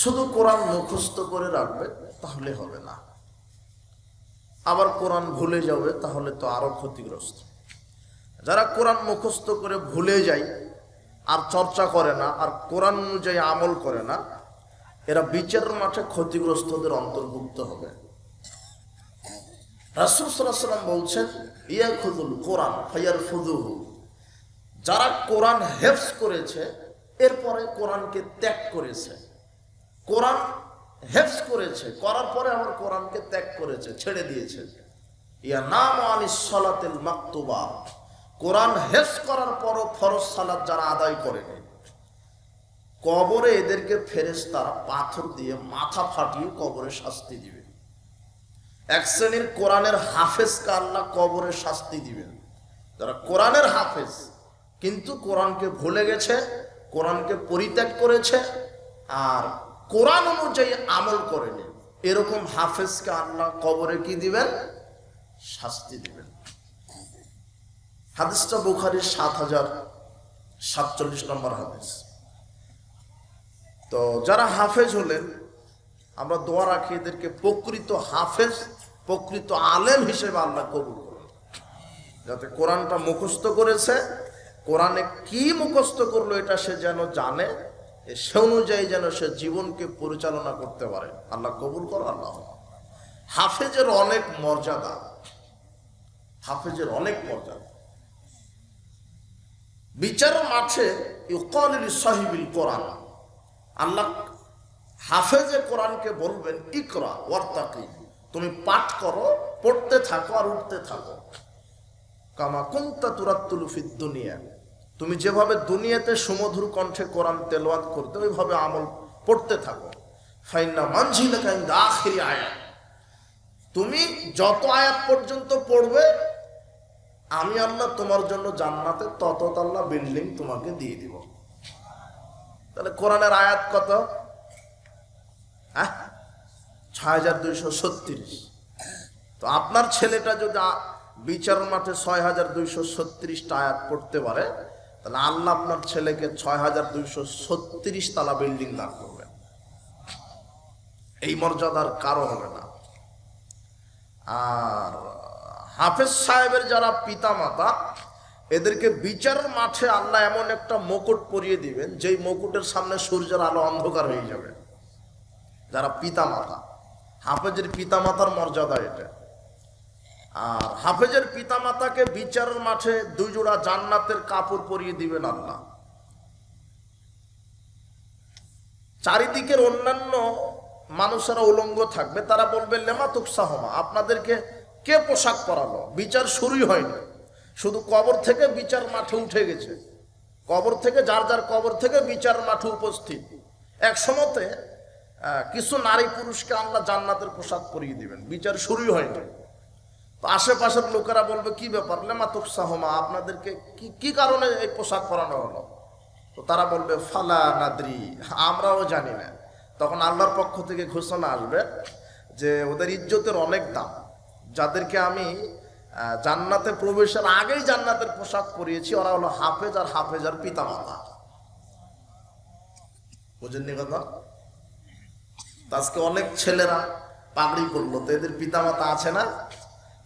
শুধু কোরআন মুখস্থ করে রাখবে তাহলে হবে না, আবার কোরআন ভুলে যাবে তাহলে তো আরো ক্ষতিগ্রস্ত। যারা কোরআন মুখস্থ করে ভুলে যায় আর চর্চা করে না আর কোরআন অনুযায়ী আমল করে না, এরা বিচারের মাঠে ক্ষতিগ্রস্তদের অন্তর্ভুক্ত হবে। রাসূল সাল্লাল্লাহু আলাইহি ওয়াসাল্লাম বলছেন, ইয়াখুযুল কোরআন ফায়ারফুযুহু, যারা কোরআন হেফজ করেছে এরপরে কোরআনকে ত্যাগ করেছে, কোরআন হেফজ করেছে করার পরে আবার কোরআনকে ত্যাগ করেছে, ছেড়ে দিয়েছে, ইয়া নাম আনিস সালাতিল মাকতুবা, কোরআন হেফজ করার পরও ফরজ সালাত যারা আদায় করেনি, কবরে এদেরকে ফেরেশতারা পাথর দিয়ে মাথা ফাটিয়ে কবরে শাস্তি দিবে। এক শ্রেণীর কোরআনের হাফেজকে আল্লাহ কবরে শাস্তি দিবেন, যারা কোরআনের হাফেজ কিন্তু কোরআনকে ভুলে গেছে, কোরআনকে পরিত্যাগ করেছে আর কোরআন অনুযায়ী আমল করেনি, এরকম হাফেজকে আল্লাহ কবরে কি দিবেন? শাস্তি দিবেন। হাদিসটা বুখারীর ৭,০৪৭ নম্বর হাদিস। তো যারা হাফেজ হলেন, আমরা দোয়া রাখি এদেরকে প্রকৃত হাফেজ, প্রকৃত আলেম হিসেবে আল্লাহ কবুল করেন, যাতে কোরআনটা মুখস্থ করেছে, কোরআনে কি মুখস্থ করলো এটা সে যেন জানে, সে অনুযায়ী যেন সে জীবনকে পরিচালনা করতে পারে। আল্লাহ কবুল করো। আল্লাহ। হাফেজের অনেক মর্যাদা, হাফেজের অনেক মর্যাদা। বিচার মাঠে ইউকালু লিসাহিবিল কোরআন, আল্লাহ হাফেজে কোরআনকে বলবেন, ইকরা ওয়ারতাকি, তুমি পাঠ করো, পড়তে থাকো আর উঠতে থাকো, কামা কুনতা তুরাত্তুলু ফিদ দুনিয়া, তুমি যেভাবে দুনিয়াতে সুমধুর কণ্ঠে কোরআন তেলাওয়াত করতে ওইভাবে আমল পড়তে থাকো। ফাইন্না মানজিলাকা ইনদা আখিরি আয়াত, তুমি যত আয়াত পর্যন্ত পড়বে আমি আল্লাহ তোমার জন্য জান্নাতে তত আল্লাহ বিল্ডিং তোমাকে দিয়ে দিব। তাহলে কোরআনের আয়াত কত? ৬,২৩৬। তো আপনার ছেলেটা যদি বিচার মাঠে ৬,২৩৬টা আয়াত পড়তে পারে, তাহলে আল্লাহ আপনার ছেলেকে ৬,২৩৬ তলা বিল্ডিং দান করবেন। এই মর্যাদার কারো হবে না। আর হাফেজ সাহেবের যারা পিতা মাতা, এদেরকে বিচারের মাঠে আল্লাহ এমন একটা মুকুট পরিয়ে দিবেন, যেই মুকুটের সামনে সূর্যের আলো অন্ধকার হয়ে যাবে। যারা পিতা মাতা, হাফেজের পিতা মাতার মর্যাদা এটা। আর হাফেজের পিতা মাতাকে বিচারের মাঠে ২ জোড়া জান্নাতের কাপড় পরিয়ে দিবেন আল্লাহ। চারিদিকের অন্যান্য মানুষেরা উলঙ্গ থাকবে, তারা বলবে লেমা তুকসাহমা, আপনাদেরকে কে পোশাক পরালো? বিচার শুরুই হয়নি, শুধু কবর থেকে বিচার মাঠে উঠে গেছে, কবর থেকে যার যার কবর থেকে বিচার মাঠে উপস্থিত। এক সময়তে কিছু নারী পুরুষকে আল্লাহ জান্নাতের পোশাক পরিয়ে দিবেন, বিচার শুরুই হয়নি। তো আশেপাশের লোকেরা বলবে কি ব্যাপার, লেমা তুকসাহমা, আপনাদেরকে কি কারণে এই পোশাক পরানো হলো? তো তারা বলবে ফালা নাদরি, আমরাও জানি না। তখন আল্লাহর পক্ষ থেকে ঘোষণা আসবে যে ওদের ইজ্জতের অনেক দাম, যাদেরকে আমি জান্নাতে প্রবেশের আগেই জান্নাতের পোশাক পরিয়েছি, ওরা হলো হাফেজ আর হাফেজার পিতা মাতা। বুঝেননি কথা? আজকে অনেক ছেলেরা পাগড়ি করলো, তো এদের পিতা মাতা আছে না?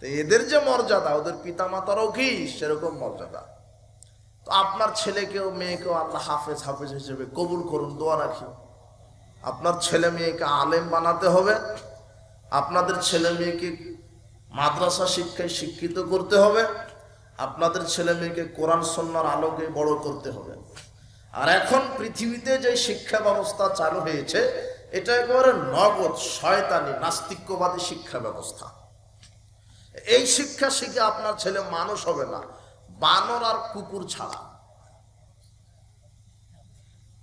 তো এদের যে মর্যাদা, ওদের পিতা মাতারও কি সেরকম মর্যাদা। তো আপনার ছেলেকেও মেয়েকেও আল্লাহ হাফেজ হাফেজ হিসেবে কবুল করুন, দোয়া রাখি। আপনার ছেলে মেয়েকে আলেম বানাতে হবে, আপনাদের ছেলে মেয়েকে মাদ্রাসা শিক্ষায় শিক্ষিত করতে হবে, আপনাদের ছেলে মেয়েকে কোরআন সুন্নাহর আলোকে বড় করতে হবে। আর এখন পৃথিবীতে যে শিক্ষা ব্যবস্থা চালু হয়েছে, এটা একেবারে নগদ শয়তানি নাস্তিক্যবাদী শিক্ষা ব্যবস্থা। এই শিক্ষা শিখে আপনার ছেলে মানুষ হবে না, বানর আর কুকুর ছাড়া।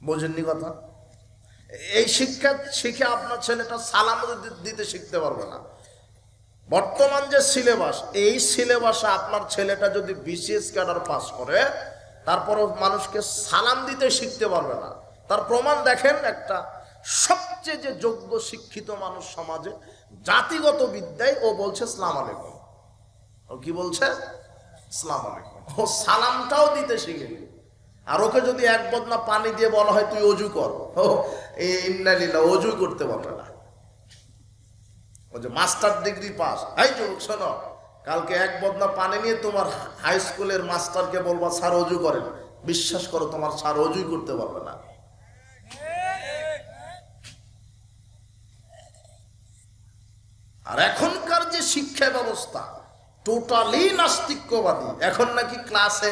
বোঝেননি কথা? এই শিক্ষা শিখে আপনার ছেলেটা সালাম দিতে শিখতে পারবে না। বর্তমান যে সিলেবাস, এই সিলেবাসে আপনার ছেলেটা যদি বিসিএস ক্যাডার পাস করে, তারপরও মানুষকে সালাম দিতে শিখতে পারবে না। তার প্রমাণ দেখেন, একটা সবচেয়ে যে যোগ্য শিক্ষিত মানুষ সমাজে জাতিগত বিদ্যায়, ও বলছে আসসালামু আলাইকুম। ও কি বলছে? আসসালামু আলাইকুম। ও সালামটাও দিতে শিখেনি। আর ওকে যদি এক বদনা পানি দিয়ে বলা হয় তুই অজু কর, ও ইন্নালিল্লাহ, অজু করতে পারবে না। ও যে মাস্টার ডিগ্রি পাস, এই যুবক শোনো, কালকে এক বদনা পানি নিয়ে তোমার হাই স্কুলের মাস্টারকে বলবা স্যার অজু করেন, বিশ্বাস করো তোমার স্যার অজুই করতে পারবে না। আর এখনকার যে শিক্ষা ব্যবস্থা টোটালি নাস্তিক্যবাদী। এখন নাকি ক্লাসে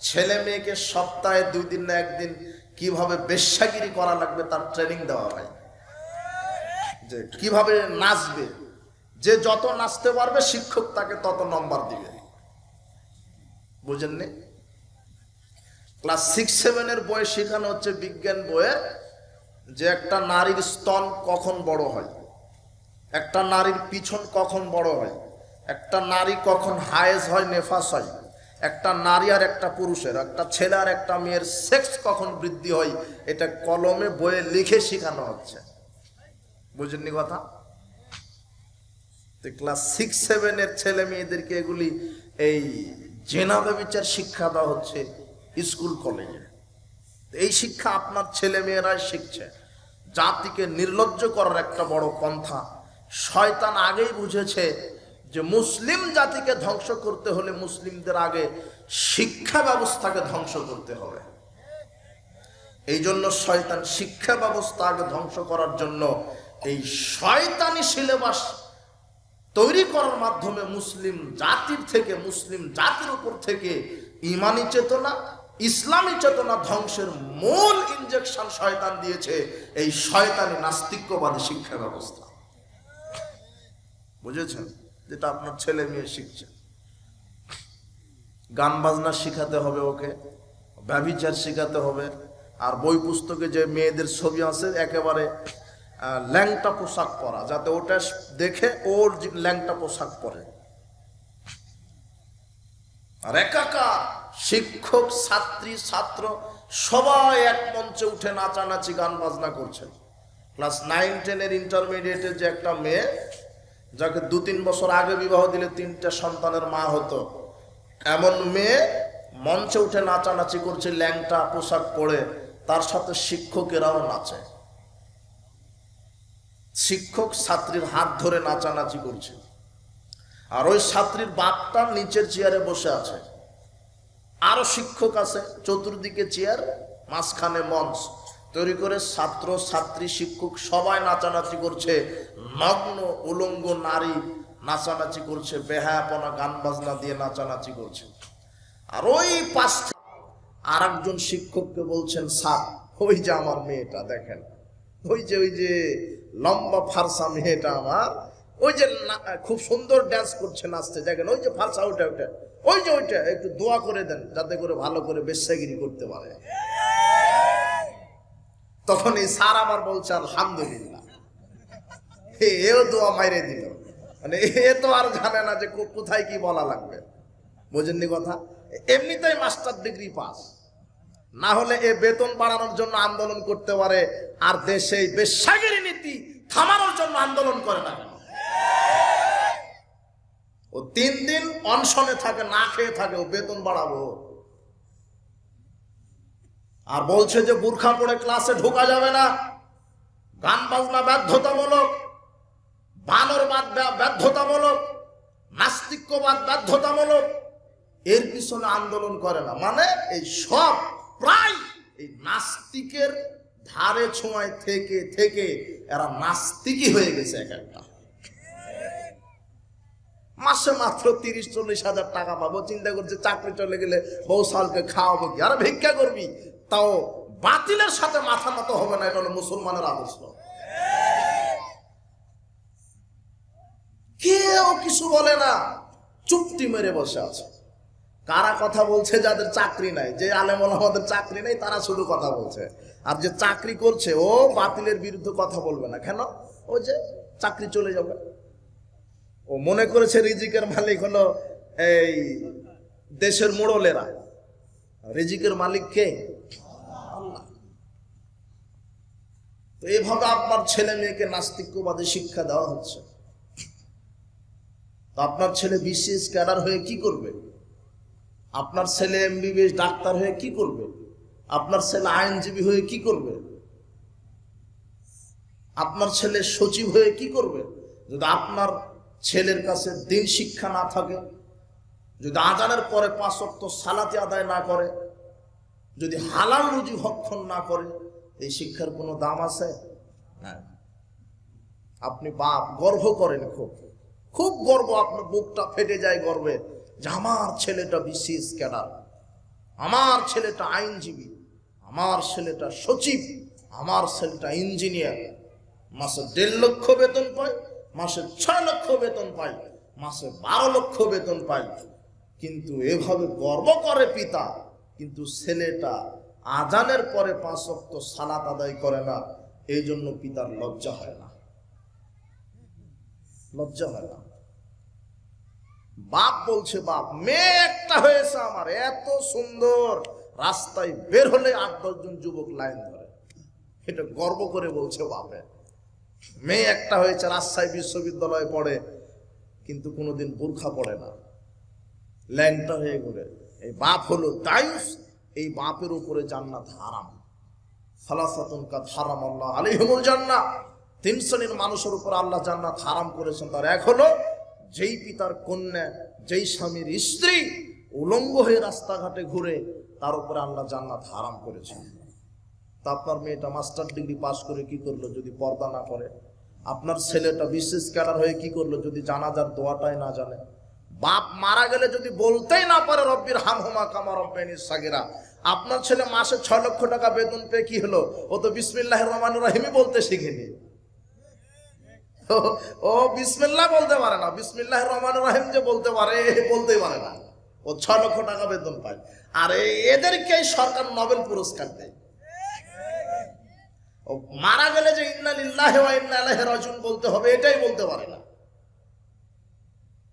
ছেলে মেয়েকে সপ্তাহে 2 দিন না 1 দিন কিভাবে বেশ্যাগিরি করা লাগবে তার ট্রেনিং দেওয়া হয়, যে কিভাবে নাচবে, যে যত নাচতে পারবে শিক্ষক তাকে তত নম্বর দিবে। বুঝেননি? ক্লাস 6-7 এর বয়স শেখানো হচ্ছে বিজ্ঞান বইয়ে যে একটা নারীর স্তন কখন বড় হয়, একটা নারীর পিছন কখন বড় হয়, একটা নারী কখন হায়েজ হয়, নেফাস হয়, একটা নারী আর একটা পুরুষের, একটা ছেলে আর একটা মেয়ের সেক্স কখন বৃদ্ধি হয়, এটা কলমে বইয়ে লিখে শেখানো হচ্ছে। বুঝেননি কথা? ক্লাস 6-7 এর ছেলে মেয়েদেরকে এগুলি এই জেনা ব্যভিচার শিক্ষা দেওয়া হচ্ছে স্কুল কলেজে। এই শিক্ষা আপনার ছেলে মেয়েরাই শিখছে। জাতিকে নির্লজ্জ করার একটা বড় পন্থা। শয়তান আগেই বুঝেছে যে মুসলিম জাতিকে ধ্বংস করতে হলে মুসলিমদের আগে শিক্ষা ব্যবস্থাকে ধ্বংস করতে হবে। এই জন্য শয়তান শিক্ষা ব্যবস্থা আগে ধ্বংস করার জন্য এই শয়তানি সিলেবাস তৈরি করার মাধ্যমে মুসলিম জাতির থেকে, মুসলিম জাতির উপর থেকে ইমানি চেতনা, ইসলামী চেতনা ধ্বংসের মূল ইনজেকশন শয়তান দিয়েছে এই শয়তানি নাস্তিক্যবাদী শিক্ষা ব্যবস্থা। বুঝেছেন? যেটা আপনার ছেলে মেয়ে শিখছে। গান বাজনা শিখাতে হবে ওকে, ব্যভিচার শিখাতে হবে। আর বই পুস্তকে যে মেয়েদের ছবি আছে একেবারে ল্যাংটা পোশাক পরা, যাতে ওটা দেখে ওর ল্যাংটা পোশাক পরে। আর একাকার শিক্ষক, ছাত্রী, ছাত্র সবাই এক মঞ্চে উঠে নাচানাচি গান বাজনা করছে। ক্লাস 9-10 এর ইন্টারমিডিয়েটের যে একটা মেয়ে, যাকে 2-3 বছর আগে বিবাহ দিলে 3টা সন্তানের মা হতো, এমন মেয়ে মঞ্চে উঠে নাচানাচি করছে ল্যাংটা পোশাক পরে, তার সাথে শিক্ষকেরাও নাচে। শিক্ষক ছাত্রীর হাত ধরে নাচানাচি করছে, আর ওই ছাত্রীর বাপটা নিচের চেয়ারে বসে আছে, আরো শিক্ষক আছে, চতুর্দিকে চেয়ার, মাঝখানে মঞ্চ তৈরি করে ছাত্র, ছাত্রী, শিক্ষক সবাই নাচানাচি করছে। নগ্ন উলঙ্গ নারী নাচানাচি করছে, বেহায়াপনা গান বাজনা দিয়ে নাচানাচি করছে। আর ওই পাশ আর একজন শিক্ষককে বলছেন, স্যার ওই যে আমার মেয়েটা দেখেন, ওই যে লম্বা ফারসা মেয়েটা আমার, ওই যে খুব সুন্দর ড্যান্স করছে, নাচতে, দেখেন ওই যে ফারসা, ওইটা ওইটা একটু দোয়া করে দেন যাতে করে ভালো করে বেশ্যাগিরি করতে পারে। তখন এই স্যার আবার বলছে আলহামদুলিল্লাহ, এও দোয়া মাইরে দিল। মানে এ তো আর জানে না যে কোথায় কি বলা লাগবে। বোঝেননি কথা? এমনিতেই মাস্টার ডিগ্রি পাস, না হলে এ বেতন বাড়ানোর জন্য আন্দোলন করতে পারে, আর দেশে বেশ্যাগিরি নীতি থামানোর জন্য আন্দোলন করে না। ও 3 দিন অনশনে থাকে, না খেয়ে থাকে, ও বেতন বাড়াবো। আর বলছে যে বুরখা পরে ক্লাসে ঢোকা যাবে না, গান বাজনা বাধ্যতামূলক, বানরবাদ বাধ্যতামূলক, নাস্তিক্যবাদ বাধ্যতামূলক। এর পিছনে আন্দোলন করে না, মানে এই সব প্রায় এই নাস্তিকের ধারে ছোঁয়ায় থেকে থেকে এরা নাস্তিকই হয়ে গেছে। এক একটা মাসে মাত্র 30-40 হাজার টাকা পাবো, চিন্তা করছে চাকরি চলে গেলে বউ সালকে খাওয়াবো কি, আর ভিক্ষা করবি, তাও বাতিলের সাথে মাথা নত হবে না। এটা হলো মুসলমানের আদর্শ। কেউ কিছু বলে না, চুপটি মেরে বসে আছে। কারা কথা বলছে? যাদের চাকরি নাই, যে আলেম ওলামাদের চাকরি নাই তারা শুধু কথা বলছে। আর যে চাকরি করছে ও বাতিলের বিরুদ্ধে কথা বলবে না। কেন? ও যে চাকরি চলে যাবে, ও মনে করেছে রিজিকের মালিক হলো এই দেশের মোড়লেরা। রিজিকের মালিক কে? আল্লাহ। তো এভাবে আপনার ছেলে মেয়েকে নাস্তিক্যবাদী শিক্ষা দেওয়া হচ্ছে। তো আপনার ছেলে BCS ক্যাডার হয়ে কি করবে? আপনার ছেলে MBBS ডাক্তার হয়ে কি করবে? আপনার ছেলে আইনজীবী হয়ে কি করবে? আপনার ছেলে সচিব হয়ে কি করবে? যদি আপনার ছেলের কাছে দিন শিক্ষা না থাকে, যদি আজানের পরে 5 ওয়াক্ত সালাতে আদায় না করে, যদি হালাল রুজি ভক্ষণ না করে, এই শিক্ষার কোনো দাম আছে? না। আপনি বাপ গর্ব করেন, খুব খুব গর্ব, আপনার বুকটা ফেটে যায় গর্বে যে আমার ছেলেটা বিসিএস ক্যাডার, আমার ছেলেটা আইনজীবী, আমার ছেলেটা সচিব, আমার ছেলেটা ইঞ্জিনিয়ার। মাসে 1.5 লক্ষ বেতন পায়, মাসে 6 লক্ষ বেতন পায়, মাসে 12 লক্ষ বেতন পায়। কিন্তু এভাবে গর্ব করে পিতা, কিন্তু ছেলেটা আজানের পরে 5 ওয়াক্ত সালাত আদায় করে না, এই জন্য পিতার লজ্জা হয় না, লজ্জা হয় না। বাপ বলছে, বাপ মেয়ে একটা হয়েছে আমার, এত সুন্দর, রাস্তায় বের হলে 8-10 জন যুবক লাইন ধরে, এটা গর্ব করে বলছে বাপে। মেয়ে একটা হয়েছে, রাজশাহী বিশ্ববিদ্যালয়ে পড়ে, কিন্তু কোনোদিন বোরখা পড়ে না, ল্যাংটা হয়ে ঘুরে। এই বাপ হলো দায়ুস, এই বাপের উপরে জান্নাত হারাম। সালাসাতুন কাদ হারামাল্লাহ আলাইহিমুল জান্নাহ, 3 শ্রেণীর মানুষের উপর আল্লাহ জান্নাত হারাম করেছেন। তার এক হলো যেই পিতার কন্যা, যেই স্বামীর স্ত্রী উলঙ্গ হয়ে রাস্তাঘাটে ঘুরে, তার উপরে আল্লাহ জান্নাত হারাম করেছেন। তা আপনার মেয়েটা মাস্টার ডিগ্রি পাস করে কি করলো যদি পর্দা না করে? আপনার ছেলেটা বিশেষ ক্যাডার হয়ে কি করলো যদি জানাজার দোয়াটাই না জানে? বাপ মারা গেলে যদি বলতেই না পারে রব্বির হামহুমা কামা রব্বায়ানি সাগীরা, আপনার ছেলে মাসে 6 লক্ষ টাকা বেতন পেয়ে কি হলো? ও তো বিসমিল্লাহির রহমানির রহিমই বলতে শিখেনি, ও বিসমিল্লাহ বলতে পারে না, বিসমিল্লাহির রহমানির রহিম যে বলতে পারে, বলতেই পারে না। ও 6 লক্ষ টাকা বেতন পায়, আর এদেরকে সরকার নোবেল পুরস্কার দেয়। ও মারা গেলে যে ইন্না লিল্লাহি ওয়া ইন্না ইলাইহি রাজিউন বলতে হবে, এটাই বলতে পারে না।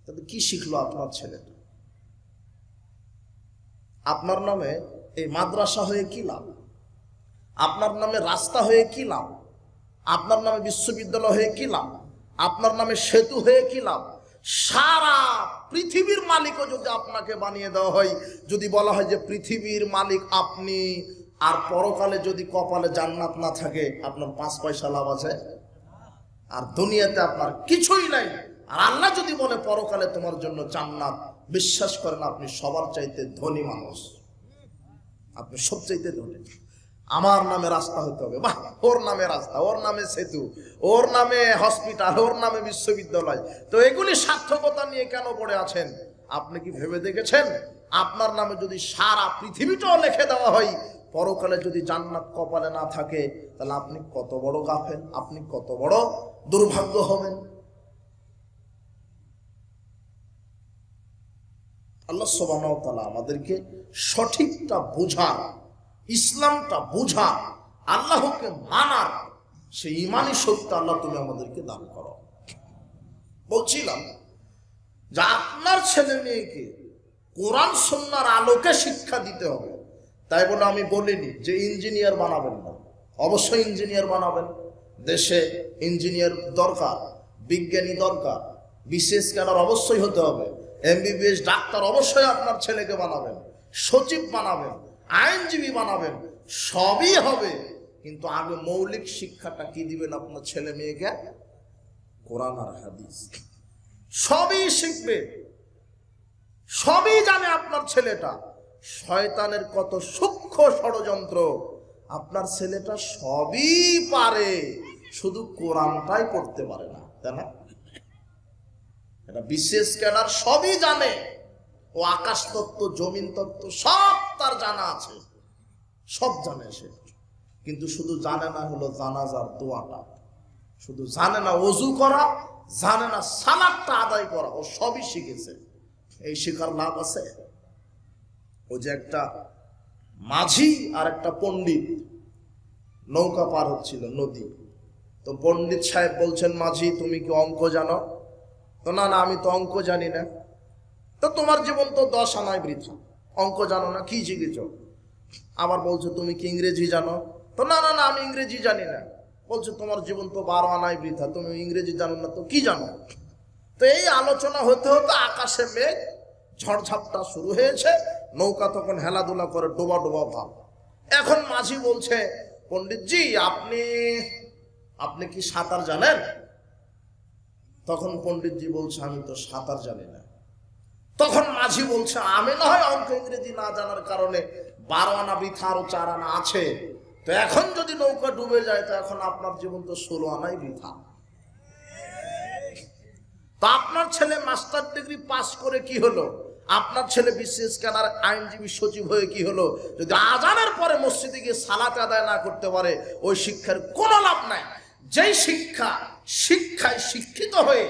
তবে কি শিখলো আপনার ছেলেটা? আপনার নামে এই মাদ্রাসা হয়ে কি লাভ? আপনার নামে রাস্তা হয়ে কি লাভ? আপনার নামে বিশ্ববিদ্যালয় হয়ে কি লাভ? আপনার নামে সেতু হয়ে কি লাভ? সারা পৃথিবীর মালিকও যদি আপনাকে বানিয়ে দেওয়া হয়, যদি বলা হয় যে পৃথিবীর মালিক আপনি, আর পরকালে যদি কপালে জান্নাত না থাকে, আপনার 5 পয়সা লাভ আছে? আর দুনিয়াতে আপনার কিছুই নাই, আর আল্লাহ যদি বলে পরকালে তোমার জন্য জান্নাত, বিশ্বাস করেন আপনি সবার চাইতে ধনী মানুষ, আপনি সবচাইতে ধনী। আমার নামে রাস্তা হতে হবে, বাহ, ওর নামে রাস্তা, ওর নামে সেতু, ওর নামে হসপিটাল, ওর নামে বিশ্ববিদ্যালয়। তো এগুলি সার্থকতা নিয়ে কেন পড়ে আছেন? আপনি কি ভেবে দেখেছেন আপনার নামে যদি সারা পৃথিবীটাও লিখে দেওয়া হয়, পরকালে যদি জান্নাত কপালে না থাকে, তাহলে আপনি কত বড় গাফেল, আপনি কত বড় দুর্ভাগ্য হবেন। আল্লাহ সুবহানাহু ওয়া তাআলা আমাদেরকে সঠিকটা বোঝা, ইসলামটা বোঝা, আল্লাহকে মানার সেই ঈমানি শক্তি আল্লাহ তুমি আমাদেরকে দান করো। বলছিলাম যে আপনার ছেলে মেয়েকে কোরআন সুন্নাহর আলোকে শিক্ষা দিতে হবে। তাই বলে আমি বলিনি যে ইঞ্জিনিয়ার বানাবেন না, অবশ্যই ইঞ্জিনিয়ার বানাবেন। দেশে ইঞ্জিনিয়ার দরকার, বিজ্ঞানী দরকার, বিশেষ ক্যাডার অবশ্যই হতে হবে, এমবিবিএস ডাক্তার অবশ্যই আপনার ছেলেকে বানাবেন, সচিব বানাবেন, আইনজীবী বানাবেন, সবই হবে। কিন্তু আগে মৌলিক শিক্ষাটা কি দিবেন আপনার ছেলে মেয়েকে? কোরআন আর হাদিস। সবই শিখবে, সবই জানে আপনার ছেলেটা। শয়তানের কত সূক্ষ্ম ষড়যন্ত্র আপনার ছেলেটা সবই পারে, শুধু কোরআনটাই পড়তে পারে না, তাই না? এটা বিশেষ ক্যাডার সবই জানে, ও আকাশ তত্ত্ব, জমিন তত্ত্ব সব তার জানা আছে, সব জানে সে, কিন্তু শুধু জানে না হলো জানাজার দোয়াটা, শুধু জানে না ওযু করা, জানে না সালাতটা আদায় করা। ও সবই শিখেছে, এই শেখার লাভ আছে? ও যে একটা মাঝি আর একটা পণ্ডিত নৌকা পার হচ্ছিল নদী, তো পণ্ডিত সাহেব বলছেন, মাঝি তুমি কি অঙ্ক জানো? তো না না, আমি তো অঙ্ক জানি না। তো তোমার জীবন তো 10 আনায় বৃথা, অঙ্ক জানো না, কি শিখেছ? আবার বলছো তুমি কি ইংরেজি জানো? তো না না না, আমি ইংরেজি জানি না। বলছো তোমার জীবন তো 12 আনায় বৃথা, তুমি ইংরেজি জানো না, তো কি জানো? তো এই আলোচনা হতে হতে আকাশে মেঘ, ঝড়ঝাপটা শুরু হয়েছে, নৌকা তখন হেলাধুলা করে, ডোবা ডোবা ভাব। এখন মাঝি বলছে, পণ্ডিতজি আপনি আপনি কি সাঁতার জানেন? তখন পণ্ডিতজি বলছে, আমি তো সাঁতার জানি না। তখন মাঝি বলছে, আমি না হয় অঙ্ক ইংরেজি না জানার কারণে 12 আনা বৃথা আরো 4 আনা আছে, তো এখন যদি নৌকা ডুবে যায় তো এখন আপনার জীবন তো 16 আনাই বৃথা। তো আপনার ছেলে মাস্টার ডিগ্রি পাস করে কি হলো? আপনার ছেলে বিসিএস ক্যাডার আইনজীবী সচিব হয়ে কি হলো? যদি আজানের পরে মসজিদে গিয়ে সালাত আদায় না করতে পারে, ওই শিক্ষার কোনো লাভ নাই। যেই শিক্ষায় শিক্ষিত হয়ে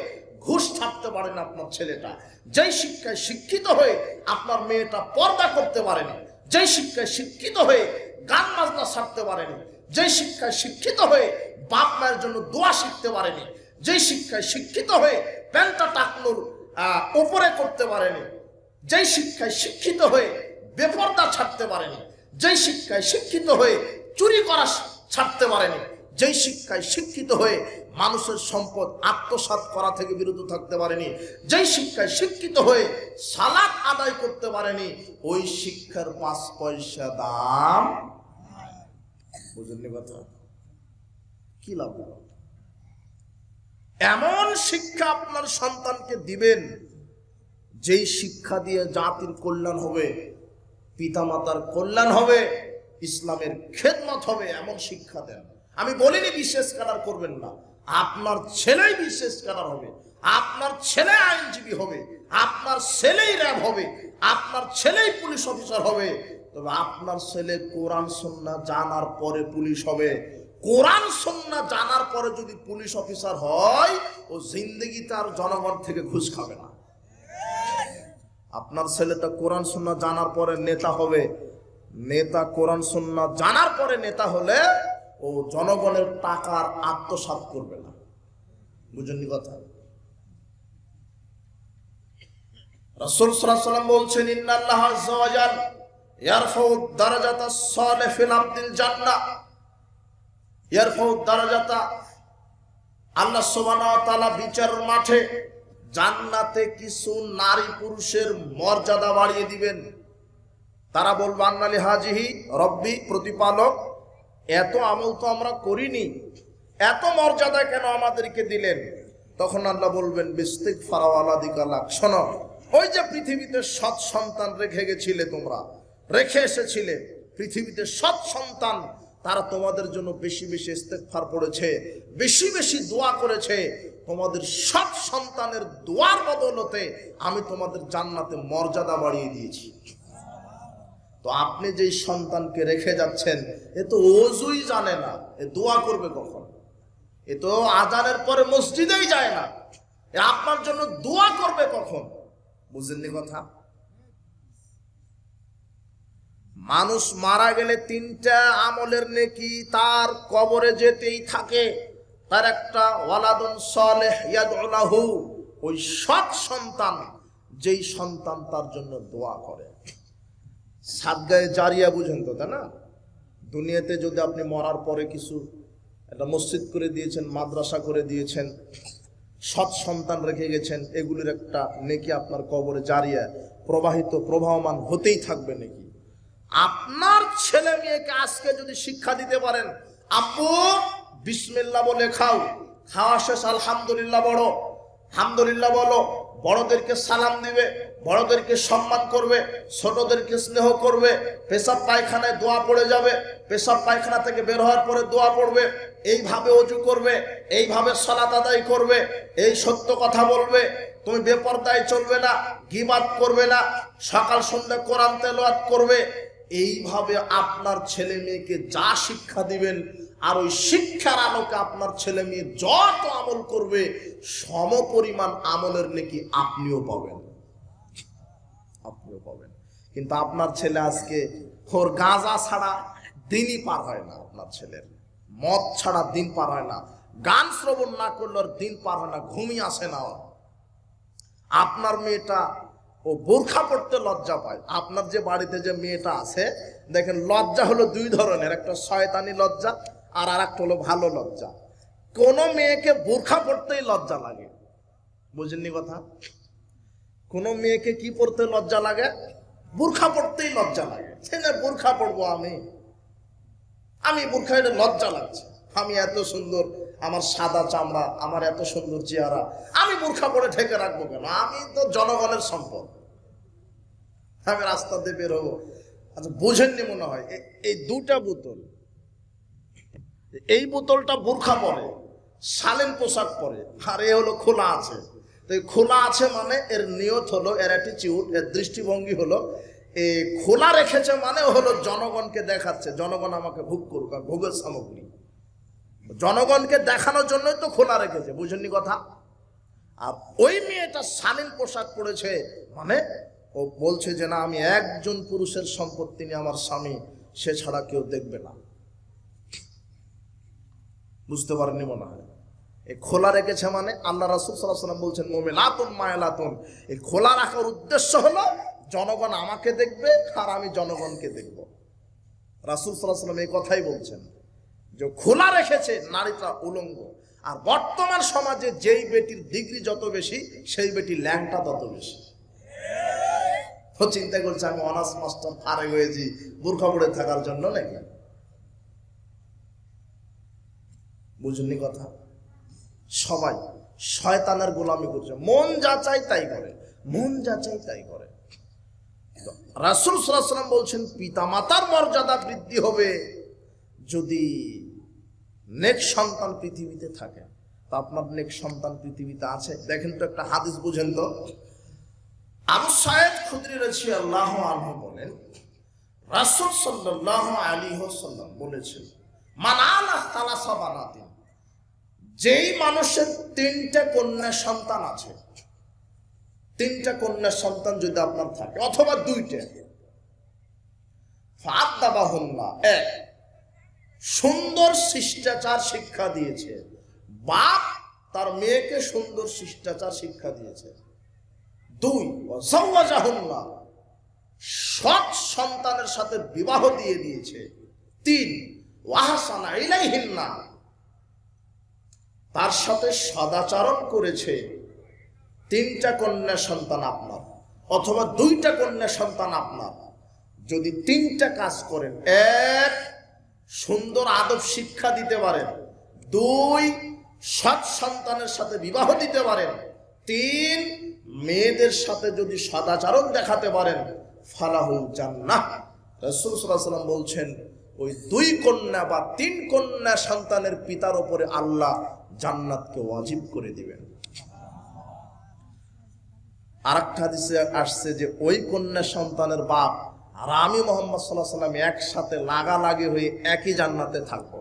ঘুষ ছাড়তে পারেন আপনার ছেলেটা, যেই শিক্ষায় শিক্ষিত হয়ে আপনার মেয়েটা পর্দা করতে পারেনি, যেই শিক্ষায় শিক্ষিত হয়ে গান বাজনা ছাড়তে পারেনি, যেই শিক্ষায় শিক্ষিত হয়ে বাপ মায়ের জন্য দোয়া শিখতে পারেনি, যেই শিক্ষায় শিক্ষিত হয়ে প্যান্টা টাকনুর উপরে করতে পারেনি, যেই শিক্ষায় শিক্ষিত হয়ে বেপর্দা ছাড়তে পারেনি, যেই শিক্ষায় শিক্ষিত হয়ে চুরি করা ছাড়তে পারেনি, যেই শিক্ষায় শিক্ষিত হয়ে মানুষের সম্পদ আত্মসাৎ করা থেকে বিরত থাকতে পারেনি, যেই শিক্ষায় শিক্ষিত হয়ে সালাত আদায় করতে পারেনি, ওই শিক্ষার 5 পয়সা দাম। বুঝলেন কথা? কি লাভ? এমন শিক্ষা আপনার সন্তানকে দিবেন যেই শিক্ষা দিয়ে জাতির কল্যাণ হবে, পিতামাতার কল্যাণ হবে, ইসলামের খেদমত হবে, এমন শিক্ষা দেন। আমি বলিনি বিশেষ ক্যাডার করবেন না, আপনার ছেলেই বিশেষ ক্যাডার হবে, আপনার ছেলে আইনজীবী হবে, আপনার ছেলেই র্যাব হবে, আপনার ছেলেই পুলিশ অফিসার হবে। তবে আপনার ছেলে কোরআন সুন্নাহ জানার পরে পুলিশ হবে। কোরআন সুন্নাহ জানার পরে যদি পুলিশ অফিসার হয়, ও জিন্দেগিতে আর জনগণ থেকে ঘুষ খাবে না। আপনার ছেলেটা কোরআন সুন্নাহ জানার পরে নেতা হবে। নেতা কোরআন সুন্নাহ জানার পরে নেতা হলে ও জনগণের টাকার আত্মসাৎ করবে না। বুঝেননি কথা? রাসূল সাল্লাল্লাহু আলাইহি ওয়াসাল্লাম বলছেন, ইন্নাল্লাহা আযজা ওয়া জাল ইয়ারফাউ দারাজাতাস সালিহ ফিল আবদিল জান্নাহ। ইয়ারফাউ দারাজাতা, আল্লাহ সুবহানাহু ওয়া তাআলা বিচার মাঠে জান্নাতে কিছু নারী পুরুষের মর্যাদা বাড়িয়ে দিবেন। তারা বলবে, আন্নালি হাজিহি রব্বি, প্রতিপালক, এত আমল তো আমরা করিনি, এত মর্যাদা কেন আমাদেরকে দিলেন? তখন আল্লাহ বলবেন, বিস্তিগফার ওয়ালাদিকা লাক, শোনো, ওই যে পৃথিবীতে সৎ সন্তান রেখে গেছিলে, তোমরা রেখে এসেছিলে পৃথিবীতে সৎ সন্তান, তারা তোমাদের জন্য বেশি বেশি ইস্তেগফার পড়েছে, বেশি বেশি দোয়া করেছে। তোমাদের সৎ সন্তানের দোয়ার বদলতে আমি তোমাদের জান্নাতে মর্যাদা বাড়িয়ে দিয়েছি। তো আপনি যেই সন্তানকে রেখে যাচ্ছেন, এ তো ওযুই জানে না, এ দোয়া করবে কখন? এ তো আজানের পরে মসজিদেই যায় না, এ আপনার জন্য দোয়া করবে কখন? বুঝেননি কথা? মানুষ মারা গেলে 3টা আমলের নেকি তার কবরে যেতেই থাকে। তার একটা ওয়ালাদুন সালেহ ইয়াদউ লাহু, ওই সৎ সন্তান, যেই সন্তান তার জন্য দোয়া করে। সাদগায়ে জারিয়া বুঝেন তো, তাই না? দুনিয়াতে যদি আপনি মরার পরে কিছু একটা মসজিদ করে দিয়েছেন, মাদ্রাসা করে দিয়েছেন, সৎ সন্তান রেখে গেছেন, এগুলির একটা নেকি আপনার কবরে জারিয়া প্রবাহমান হতেই থাকবে নেকি। আপনার ছেলে মেয়েকে আজকে যদি শিক্ষা দিতে পারেন, আব্বু বিসমিল্লাহ বলে খাও, খাওয়া শেষ আলহামদুলিল্লাহ বড়, আলহামদুলিল্লাহ বলো, বড়দেরকে সালাম দিবে, বড়দেরকে সম্মান করবে, ছোটদেরকে স্নেহ করবে, পেশাব পায়খানায় দোয়া পড়ে যাবে, পেশাব পায়খানা থেকে বের হওয়ার পরে দোয়া পড়বে, এইভাবে ওযু করবে, এইভাবে সালাত আদায় করবে, এই সত্য কথা বলবে, তুমি বেপরদায় চলবে না, গীবাত করবে না, সকাল সন্ধ্যা কোরআন তেলাওয়াত করবে। এইভাবে আপনার ছেলে মেয়েকে যা শিক্ষা দিবেন, আর ওই শিক্ষার আলোকে আপনার ছেলে মেয়ে যত আমল করবে, সমপরিমাণ আমলের নেকি আপনিও পাবেন, আপনিও পাবেন। কিন্তু আপনার ছেলে আজকে ওর গাঁজা ছাড়া দিনই পার হয় না, আপনার ছেলের মদ ছাড়া দিন পার হয় না, গান শ্রবণ না করলে ওর দিন পার হয় না, ঘুমিয়ে আসে না। আপনার মেয়েটা ও বোরখা পড়তে লজ্জা পায়। আপনার যে বাড়িতে যে মেয়েটা আছে, দেখেন লজ্জা হলো 2 ধরনের, একটা শয়তানি লজ্জা আর একটা হলো ভালো লজ্জা। কোন মেয়েকে বোরখা পড়তেই লজ্জা লাগে, বুঝেননি কথা? কোন মেয়েকে কি পড়তে লজ্জা লাগে? বোরখা পড়তেই লজ্জা লাগে। ছেলে বোরখা পড়বো আমি, আমি বোরখা এটা লজ্জা লাগছে, আমি এত সুন্দর, আমার সাদা চামড়া, আমার এত সুন্দর চেহারা, আমি বোরখা পরে ঢেকে রাখবো কেন? আমি তো জনগণের সম্পদ, আমি রাস্তা দিয়ে বের হবো। আচ্ছা বোঝেননি মনে হয়, এই দুটা বোতল, এই বোতলটা বোরখা পরে, শালীন পোশাক পরে, আর এ হলো খোলা আছে। তো খোলা আছে মানে এর নিয়ত হলো, এর অ্যাটিটিউড, এর দৃষ্টিভঙ্গি হলো এই খোলা রেখেছে মানে হলো জনগণকে দেখাচ্ছে, জনগণ আমাকে ভোগ করুক, ভোগের সামগ্রী, জনগণকে দেখানোর জন্যই তো খোলা রেখেছে। বুঝেননি কথা? আর ওই মেয়েটা শালীন পোশাক পরেছে মানে ও বলছে যে না, আমি একজন পুরুষের সম্পত্তি নিয়ে আমার স্বামী, সে ছাড়া কেউ দেখবে না। বুঝতে পারেননি মনে হয়? এই খোলা রেখেছে মানে আল্লাহ রাসূল সাল্লাল্লাহু আলাইহি ওয়াসাল্লাম বলছেন মুমিনাতুন মায়লাতুন, এই খোলা রাখার উদ্দেশ্য হলো জনগণ আমাকে দেখবে আর আমি জনগণকে দেখব। রাসূল সাল্লাল্লাহু আলাইহি ওয়াসাল্লাম এই কথাই বলছেন যে খোলা রেখেছে, নারীটা উলঙ্গ। আর বর্তমান সমাজে যেই বেটির ডিগ্রি যত বেশি, সেই বেটি ল্যাংটা তত বেশি। তো চিন্তা করছে আমি অনার্স মাস্টার ফারেক হয়েছি বোরখা পরে থাকার জন্য নাকি? বুঝুননি কথা? সবাই শয়তানের গোলামি করছে, মন যা চাই তাই করে, মন যা চাই তাই করে। রাসূল সাল্লাল্লাহু আলাইহি ওয়াসাল্লাম বলছেন পিতামাতার মর্যাদা বৃদ্ধি হবে যদি নেক সন্তান পৃথিবীতে থাকে। তা আপনার নেক সন্তান পৃথিবীতে আছে? দেখেন তো একটা হাদিস বুঝেন তো। আবু সাঈদ খুদরি রাদিয়াল্লাহু আনহু বলেন রাসূল সাল্লাল্লাহু আলাইহি ওয়াসাল্লাম বলেছেন মান আলা সালাসা বানাতিন, যেই মানুষের তিনটা কন্যা সন্তান আছে, তিনটা কন্যা সন্তান যদি আপনার থাকে অথবা দুইটা, ফাআদাবাহুন্না, এক সুন্দর শিষ্টাচার শিক্ষা দিয়েছে, বাপ তার মেয়েকে সুন্দর শিষ্টাচার শিক্ষা দিয়েছে। দুই ওয়াজাওয়াজাহুন্না, সৎ সন্তানের সাথে বিবাহ দিয়ে দিয়েছে। তিন ওয়াহসানা ইলাইহিন্না, তার সাথে সদাচরণ করেছে। তিনটা কন্যা সন্তান আপনার অথবা দুইটা কন্যা সন্তান আপনার, যদি তিনটা কাজ করেন, এক সুন্দর আদব শিক্ষা দিতে পারেন, দুই সৎ সন্তানের সাথে বিবাহ দিতে পারেন, তিন মেয়েদের সাথে যদি সদাচরণ দেখাতে পারেন, ফালাহুল জান্নাহ। রাসূল সাল্লাল্লাহু আলাইহি ওয়াসাল্লাম বলছেন ওই দুই কন্যা বা তিন কন্যা সন্তানের পিতার উপরে আল্লাহ জান্নাতকে ওয়াজিব করে দিবেন। আরেকটা হাদিসে আসছে যে ওই কন্যা সন্তানের বাপ আর আমি মুহাম্মদ সাল্লাল্লাহু আলাইহি ওয়াসাল্লাম একসাথে লাগালাগি হয়ে একই জান্নাতে থাকবো।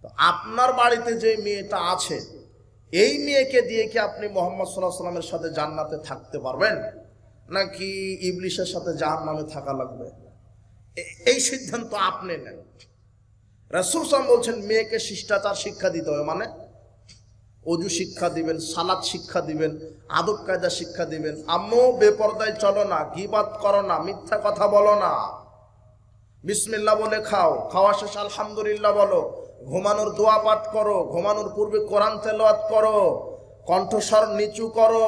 তো আপনার বাড়িতে যে মেয়েটা আছে, এই মেয়েকে দিয়ে কি আপনি মুহাম্মদ সাল্লাল্লাহু আলাইহি ওয়াসাল্লামের সাথে জান্নাতে থাকতে পারবেন, নাকি ইবলিসের সাথে জাহান্নামে থাকা লাগবে? এই সিদ্ধান্ত আপনি নেন। রাসূল সাল্লাল্লাহু আলাইহি ওয়াসাল্লাম বলছেন মেয়েকে শিষ্টাচার শিক্ষা দিতে হবে, মানে অজু শিক্ষা দিবেন, সালাত শিক্ষা দিবেন, আদব কায়দা শিক্ষা দিবেন। আম্মু বেপরদায় চলো না, গীবাত করো না, মিথ্যা কথা বলো না, বিসমিল্লাহ বলে খাও, খাওয়া শেষ আলহামদুলিল্লাহ বলো, ঘুমানোর দোয়া পাঠ করো, ঘুমানোর পূর্বে কোরআন তেলাওয়াত করো, কণ্ঠস্বর নিচু করো,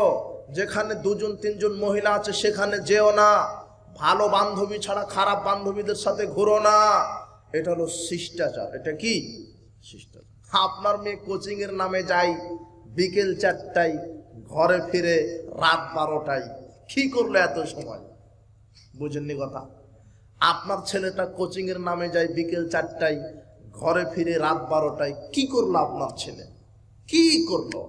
যেখানে দুজন তিনজন মহিলা আছে সেখানে যেও না, ভালো বান্ধবী ছাড়া খারাপ বান্ধবীদের সাথে ঘুরো না। এটা হলো শিষ্টাচার। এটা কি শিষ্টাচার? আপনার মেয়ে কোচিং এর নামে যায় বিকেল 4টায়, ঘরে ফিরে রাত 12টায়, কি করলো এত সময়? বুঝেননি কথা? আপনার ছেলেটা কোচিং এর নামে যায় বিকেল 4টায়, ঘরে ফিরে রাত 12টায়, কি করলো আপনার ছেলে? কি করলো?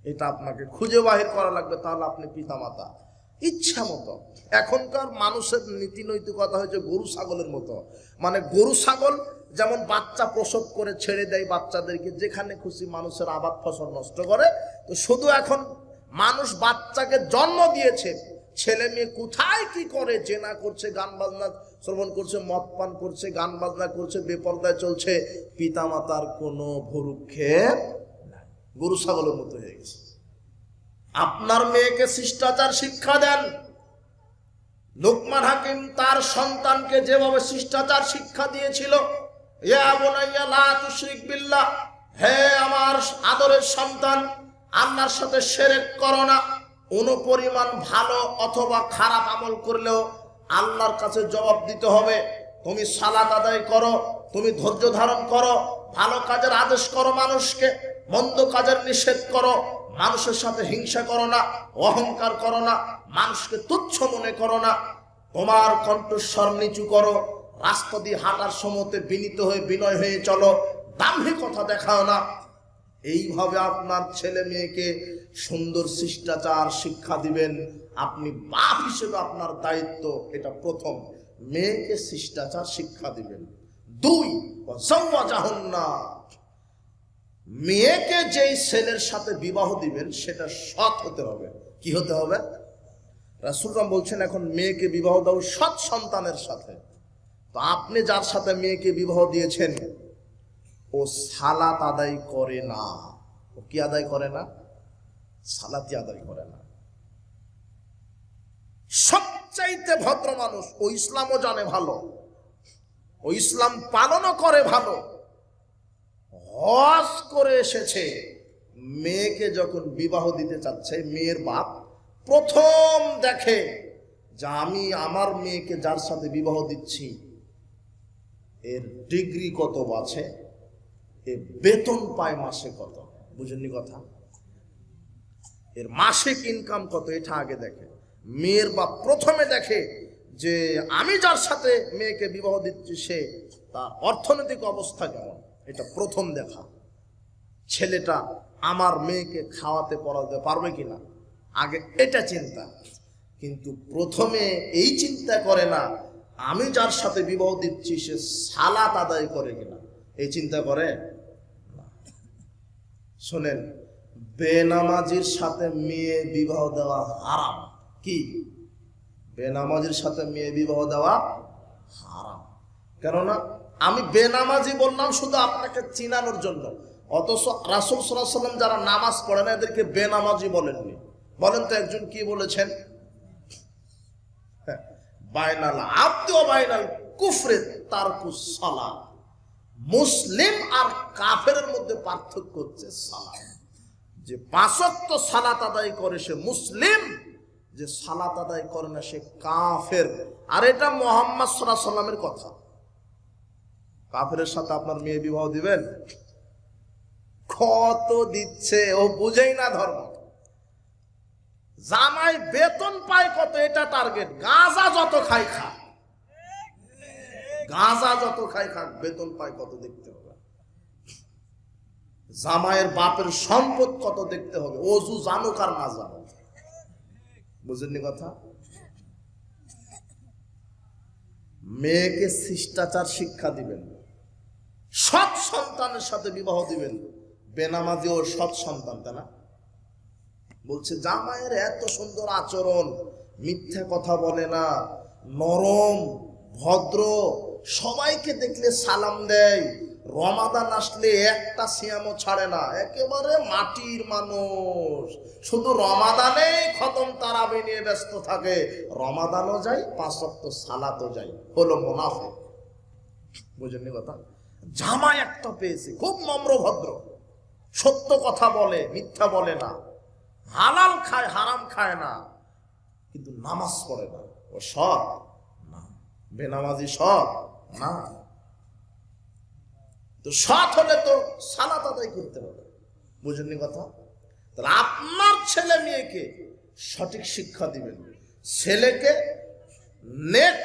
এটা আপনাকে খুঁজে বাহির করা লাগবে, তাহলে আপনি পিতামাতা। ইচ্ছা মতো এখনকার মানুষের নীতি নৈতিকতা হয়েছে গরু ছাগলের মতো, মানে গরু ছাগল যেমন বাচ্চা প্রসব করে ছেড়ে দেয় বাচ্চাদেরকে, যেখানে খুশি মানুষের আবাদ ফসল নষ্ট করে, তো শুধু এখন মানুষ বাচ্চাকে জন্ম দিয়েছে, ছেলে মেয়ে কোথায় কি করে, জেনা করছে, গান বাজনা শ্রবণ করছে, মদ পান করছে, গান বাজনা করছে, বেপরদায় চলছে, পিতামাতার কোনো ভ্রুক্ষেপ নাই, গরু ছাগলের মতো হয়ে গেছে। আপনার মেয়েকে শিষ্টাচার শিক্ষা দেন। লোকমান হাকিম তার সন্তানকে যেভাবে শিষ্টাচার শিক্ষা দিয়েছিল, ইয়া বুনাইয়া লা তুশরিক বিল্লাহ, হে আমার আদরের সন্তান, আল্লাহর সাথে শিরক করো না। অনুপরিমাণ ভালো অথবা খারাপ আমল করলেও আল্লাহর কাছে জবাব দিতে হবে। তুমি সালাত আদায় করো, তুমি ধৈর্য ধারণ করো, ভালো কাজের আদেশ করো মানুষকে, মন্দ কাজের নিষেধ করো, মানুষের সাথে হিংসা করো না, অহংকার করো না, মানুষকে তুচ্ছ মনে করো না, তোমার কণ্ঠস্বর নিচু করো, রাস্তা দিয়ে হাঁটার সময়তে বিনীত হয়ে বিনয় হয়ে চলো, দাম্ভিকতা দেখাও না। এইভাবে আপনার ছেলে মেয়েকে সুন্দর শিষ্টাচার শিক্ষা দিবেন। আপনি বাপ হিসেবে আপনার দায়িত্ব, এটা প্রথম, মেয়েকে শিষ্টাচার শিক্ষা দিবেন। 2, মেয়েকে যেই ছেলের সাথে বিবাহ দিবেন সেটা সৎ হতে হবে। কি হতে হবে? রাসূলুল্লাহ বলছেন এখন মেয়েকে বিবাহ দাও সৎ সন্তানের সাথে। তো আপনি যার সাথে মেয়েকে বিবাহ দিয়েছেন ও সালাত আদায় করে না। ও কি আদায় করে না? সালাতই আদায় করে না। সবচাইতে ভদ্র মানুষ, ও ইসলামও জানে ভালো, ও ইসলাম পালনও করে ভালো, হজ করে এসেছে। মেয়েকে যখন বিবাহ দিতে চাচ্ছে, মেয়ের বাপ প্রথম দেখে যে আমি আমার মেয়েকে যার সাথে বিবাহ দিচ্ছি এর ডিগ্রি কত আছে, এর বেতন পায় মাসে কত, বুঝেননি কথা, এর মাসিক ইনকাম কত, এটা আগে দেখে। মেয়ের বাপ প্রথমে দেখে যে আমি যার সাথে মেয়েকে বিবাহ দিচ্ছি সে তার অর্থনৈতিক অবস্থা কেমন, এটা প্রথম দেখা। ছেলেটা আমার মেয়েকে খাওয়াতে পড়াতে পারবে কিনা, আগে এটা চিন্তা। কিন্তু প্রথমে এই চিন্তা করে না আমি যার সাথে বিবাহ দিচ্ছি সে সালাত আদায় করে কিনা, এই চিন্তা করে না। শোনেন, বেনামাজির সাথে মেয়ে বিবাহ দেওয়া হারাম। কি? বেনামাজির সাথে মেয়ে বিবাহ দেওয়া হারাম। কেননা আমি বেনামাজি বললাম শুধু আপনাকে চিনানোর জন্য, অথচ রাসূল সাল্লাল্লাহু আলাইহি ওয়াসাল্লাম যারা নামাজ পড়ে না এদেরকে বেনামাজি বলেননি। বলেন তো একজন কি বলেছেন? বাইনাল আবদি ওয়া বাইনাল কুফরি তারকুস সালাত। মুসলিম আর কাফেরের মধ্যে পার্থক্য হচ্ছে সালাত। যে 5 ওয়াক্ত সালাত আদায় করে সে মুসলিম, যে সালাত আদায় করে না সে কাফের। আর এটা মুহাম্মদ সাল্লাল্লাহু আলাইহি ওয়াসাল্লামের কথা। কাফেরের সাথে আপনার মেয়ে বিবাহ দিবেন? কত দিচ্ছে ও বুঝেই না ধর্ম। জামাই বেতন পায় কত এটা টার্গেট। গাঁজা যত খাই খা, গাঁজা যত খাই খাক, বেতন পায় কত দেখতে হবে। জামাইয়ের বাপের সম্পদ কত দেখতে হবে, ওযু জানুক আর না জানুক। বুঝেননি কথা? মেয়েকে শিষ্টাচার শিক্ষা দিবেন, সৎ সন্তানের সাথে বিবাহ দিবেন। বেনামাজি ও সৎ সন্তান, তাই না? বলছে জামাইয়ের এত সুন্দর আচরণ, মিথ্যা কথা বলে না, নরম ভদ্র, সবাইকে দেখলে সালাম দেয়, রমাদান আসলে একটা সিয়ামও ছাড়ে না, একেবারে মাটির মানুষ, শুধু রমাদানে খতম তারাবি নিয়ে ব্যস্ত থাকে, রমাদানও যায় 5 ওয়াক্ত সালাতও যায়, হলো মুনাফিক। বুঝেননি কথা? জামাই একটা পেয়েছে, খুব নম্র ভদ্র, সত্য কথা বলে, মিথ্যা বলে না, হালাল খায় হারাম খায় না, কিন্তু নামাজ পড়ে না। ও সৎ না? বেনামাজি সৎ না? তো সৎ হলে তো সালাত আদায় করতে হবে। বুঝেননি কথা? তাহলে আপনার ছেলে মেয়েকে সঠিক শিক্ষা দিবেন। ছেলেকে নেক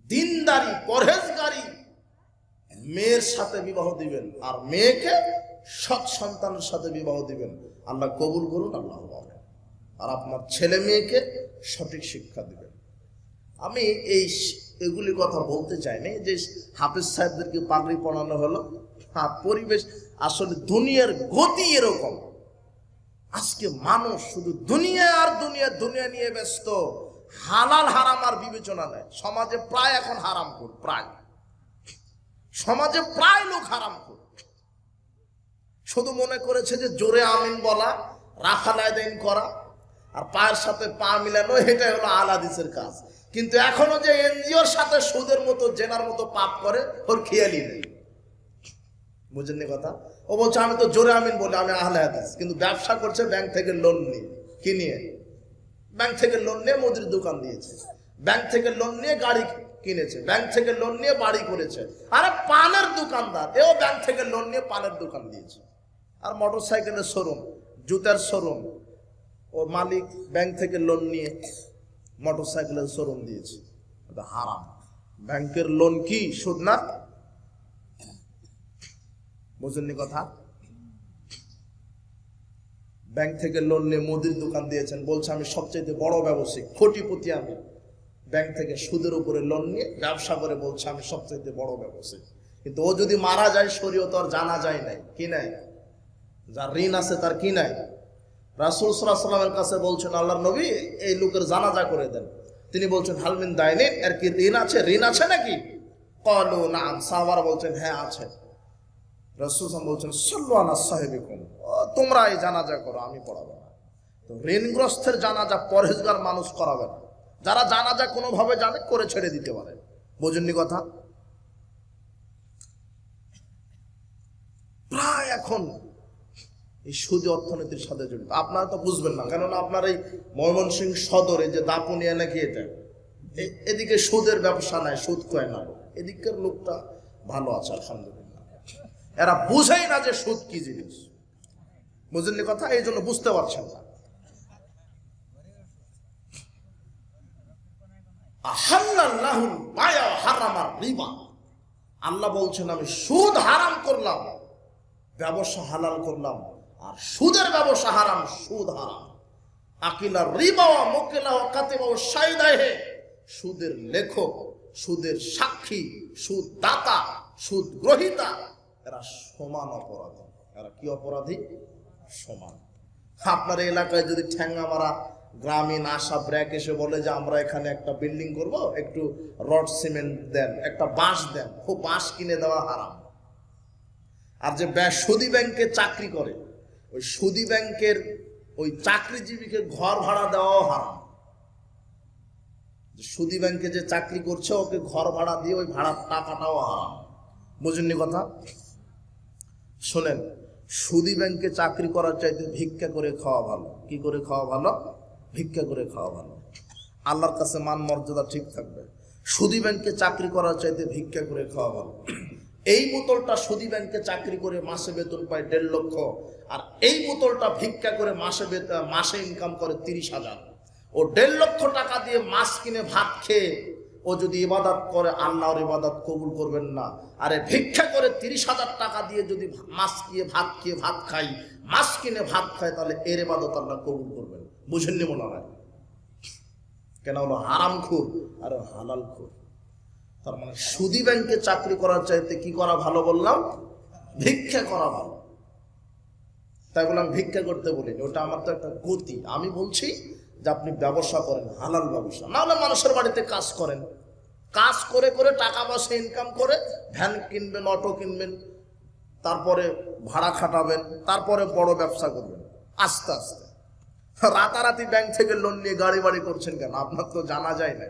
দিনদারি পরহেজগারি মেয়ের সাথে বিবাহ দিবেন, আর মেয়েকে সৎ সন্তানের সাথে বিবাহ দিবেন। আল্লাহ কবুল করুন, আল্লাহ। আর আপনার ছেলে মেয়েকে সঠিক শিক্ষা দিবেন। আমি এগুলি কথা বলতে চাইনি যে হাফেজ সাহেবদেরকে পাগড়ি পড়ানো হলো। হ্যাঁ, পরিবেশ আসলে দুনিয়ার গতি এরকম। আজকে মানুষ শুধু দুনিয়া আর দুনিয়া, দুনিয়া নিয়ে ব্যস্ত, হালাল হারাম আর বিবেচনা নেই। সমাজে প্রায় এখন হারাম কর, প্রায় সমাজে প্রায় লোক হারাম কর। শুধু মনে করেছে যে জোরে আমিন বলা, রাফাল আদাইন করা আর পায়ের সাথে পা মিলানো, এটাই হলো আল হাদিসের কাজ। কিন্তু এখনো যে এনজিওর সাথে সুদের মতো জেনার মতো পাপ করে, ওর খেয়ালই নেই। বুঝেননি কথা? ও বলছে আমি তো জোরে আমিন বলি, আমি আহলে হাদিস, কিন্তু ব্যবসা করছে ব্যাংক থেকে লোন নিয়ে। কি নিয়ে? ব্যাংক থেকে লোন নিয়ে মুদির দোকান দিয়েছে, ব্যাংক থেকে লোন নিয়ে গাড়ি কিনেছে, ব্যাংক থেকে লোন নিয়ে বাড়ি করেছে। আরে পানের দোকানদার, এও ব্যাংক থেকে লোন নিয়ে পানের দোকান দিয়েছে। আর মোটর সাইকেলের শোরুম, জুতার শোরুম, ওর মালিক ব্যাংক থেকে লোন নিয়ে মোটর সাইকেলের শোরুম দিয়েছে। এটা হারাম। ব্যাংকের লোন কি সুদ না? বুঝেননি কথা? ব্যাংক থেকে লোন নিয়ে মুদির দোকান দিয়েছেন, বলছে আমি সবচেয়ে বড় ব্যবসায়ী, কোটিপতি আমি। ব্যাংক থেকে সুদের উপরে লোন নিয়ে ব্যবসা করে বলছে আমি সবচেয়ে বড় ব্যবসায়ী। কিন্তু ও যদি মারা যায়, শরীয়ত আর জানা যায় নাই, কি নাই? যার ঋণ আছে তার কি নাই? রাসূল সাল্লাল্লাহু আলাইহি ওয়াসাল্লামের কাছে বলছেন, আল্লাহর নবী এই লোকের জানাজা করে দেন। তিনি বলছেন হালমিন দাইনিন, এর কি ঋণ আছে? ঋণ আছে নাকি? ক্বালু নাম, সাহাবারা বলছেন হ্যাঁ আছে। রাসূল সাল্লাল্লাহু বলছেন সাল্লু আলা সাহিবিকুম, তোমরা এই জানাজা করো, আমি পড়াবো না। তো ঋণগ্রস্তের জানাজা পরহেজগার মানুষ করাবে না। যারা জানাজা কোনোভাবে জানে করে ছেড়ে দিতে পারে। বোঝেননি কথা? প্রায় এখন এই সুদী অর্থনীতির সাথে জড়িত। আপনারা তো বুঝবেন না, কেননা আপনার এই ময়মনসিংহ সদরে যে দাপুনিয়া নাকি এটা, এদিকে সুদের ব্যবসা নাই, সুদ কয় না। এদিকের লোকটা ভালো আছে আলহামদুলিল্লাহ। এরা বুঝেই না যে সুদ কি জিনিস। বুঝেননি কথা? এই জন্য বুঝতে পারছেন না। আহাল্লাল্লাহুল বায়া ওয়া হারামার রিবা, আল্লাহ বলছেন আমি সুদ হারাম করলাম, ব্যবসা হালাল করলাম। আর সুদের ব্যবসা হারাম, সুদ হারাম। আকিলা রিবা ওয়া মুকিলা ওয়া কাতিবা ওয়া শাহিদাহে, সুদের লেখক, সুদের সাক্ষী, সুদ দাতা, সুদ গ্রহীতা, এরা সমান অপরাধী। এরা কি অপরাধী? সমান। আপনার এলাকায় যদি ঠ্যাঙ্গা মারা গ্রামীণ আশা ব্র্যাক এসে বলে যে আমরা এখানে একটা বিল্ডিং করব, একটু রড সিমেন্ট দেন, একটা বাঁশ দেন, ও বাঁশ কিনে দেওয়া হারাম। আর যে সুদী ব্যাংকে চাকরি করে, ওই সুদী ব্যাংকের ওই চাকরিজীবীকে ঘর ভাড়া দেওয়াও হারাম। সুদী ব্যাংকে যে চাকরি করছে ওকে ঘর ভাড়া দিয়ে ওই ভাড়ার টাকাটাও হারাম। বুঝেননি কথা? শোনেন, সুদী ব্যাংকে চাকরি করার চাইতে ভিক্ষা করে খাওয়া ভালো। কি করে খাওয়া ভালো? ভিক্ষা করে খাওয়া ভালো। আল্লাহর কাছে মান মর্যাদা ঠিক থাকবে। সুদী ব্যাংকে চাকরি করার চাইতে ভিক্ষা করে খাওয়া ভালো। এই বোতলটা সুদী ব্যাংকে চাকরি করে মাসে বেতন পায় 1.5 লক্ষ, আর এই বোতলটা ভিক্ষা করে মাসে ইনকাম করে 30,000। ও 1.5 লক্ষ টাকা দিয়ে মাছ কিনে ভাত খেয়ে ও যদি ইবাদত করে, আল্লাহর ইবাদত কবুল করবেন না। আরে ভিক্ষা করে 30,000 টাকা দিয়ে যদি মাছ খেয়ে ভাত খাই, মাছ কিনে ভাত খায়, তাহলে এর ইবাদত আল্লাহ কবুল করবেন। বুঝেননি মনে হয়? কেন হলো হারামখোর আর হালালখোর। তার মানে সুদী ব্যাংকে চাকরি করার চাইতে কি করা ভালো বললাম? ভিক্ষা করা ভালো। তাই বললাম ভিক্ষা করতে বলিনি, ওটা আমার তো একটা গতি। আমি বলছি যে আপনি ব্যবসা করেন, হালাল ব্যবসা। না হলে মানুষের বাড়িতে কাজ করেন, কাজ করে করে টাকা পয়সা ইনকাম করে ভ্যান কিনবেন, অটো কিনবেন, তারপরে ভাড়া খাটাবেন, তারপরে বড় ব্যবসা করবেন আস্তে আস্তে। রাতারাতি ব্যাংক থেকে লোন নিয়ে গাড়ি বাড়ি করছেন কেন? আপনার তো জানা যায় না।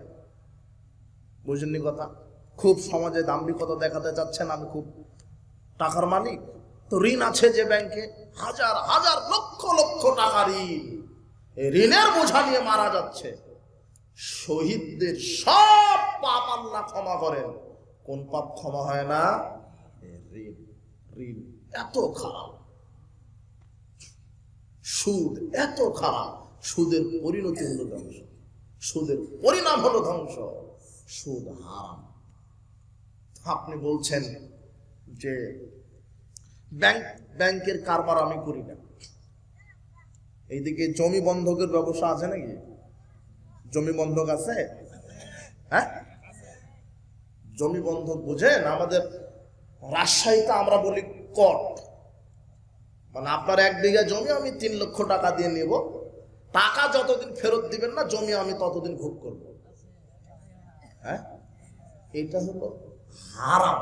বুঝেননি কথা? খুব সমাজে দাম্ভিকতা দেখাতে চাচ্ছেন আমি খুব টাকার মালিক। তো ঋণ আছে যে ব্যাংকে, হাজার হাজার লক্ষ লক্ষ টাকা ঋণ। এই ঋণের বোঝা নিয়ে মারা যাচ্ছে। শহীদদের সব পাপ আল্লাহ ক্ষমা করেন। কোন পাপ ক্ষমা হয় না? ঋণ। ঋণ এত খারাপ, সুদ এত খারাপ। সুদের পরিণতি হলো ধ্বংস, সুদের পরিণাম হলো ধ্বংস। সুদ হারাম। আপনি বলছেন যে ব্যাংকের কারবার আমি করি না। এইদিকে জমি বন্ধকের ব্যবসা আছে নাকি? জমি বন্ধক আছে? হ্যাঁ, জমি বন্ধক বুঝেন? আমাদের রাজশাহীতে আমরা বলি কট। মানে আপনার 1 বিঘা জমি আমি 3 লক্ষ টাকা দিয়ে নেব, টাকা যতদিন ফেরত দিবেন না জমি আমি ততদিন ভোগ করব। হ্যাঁ, এটা হলো হারাম।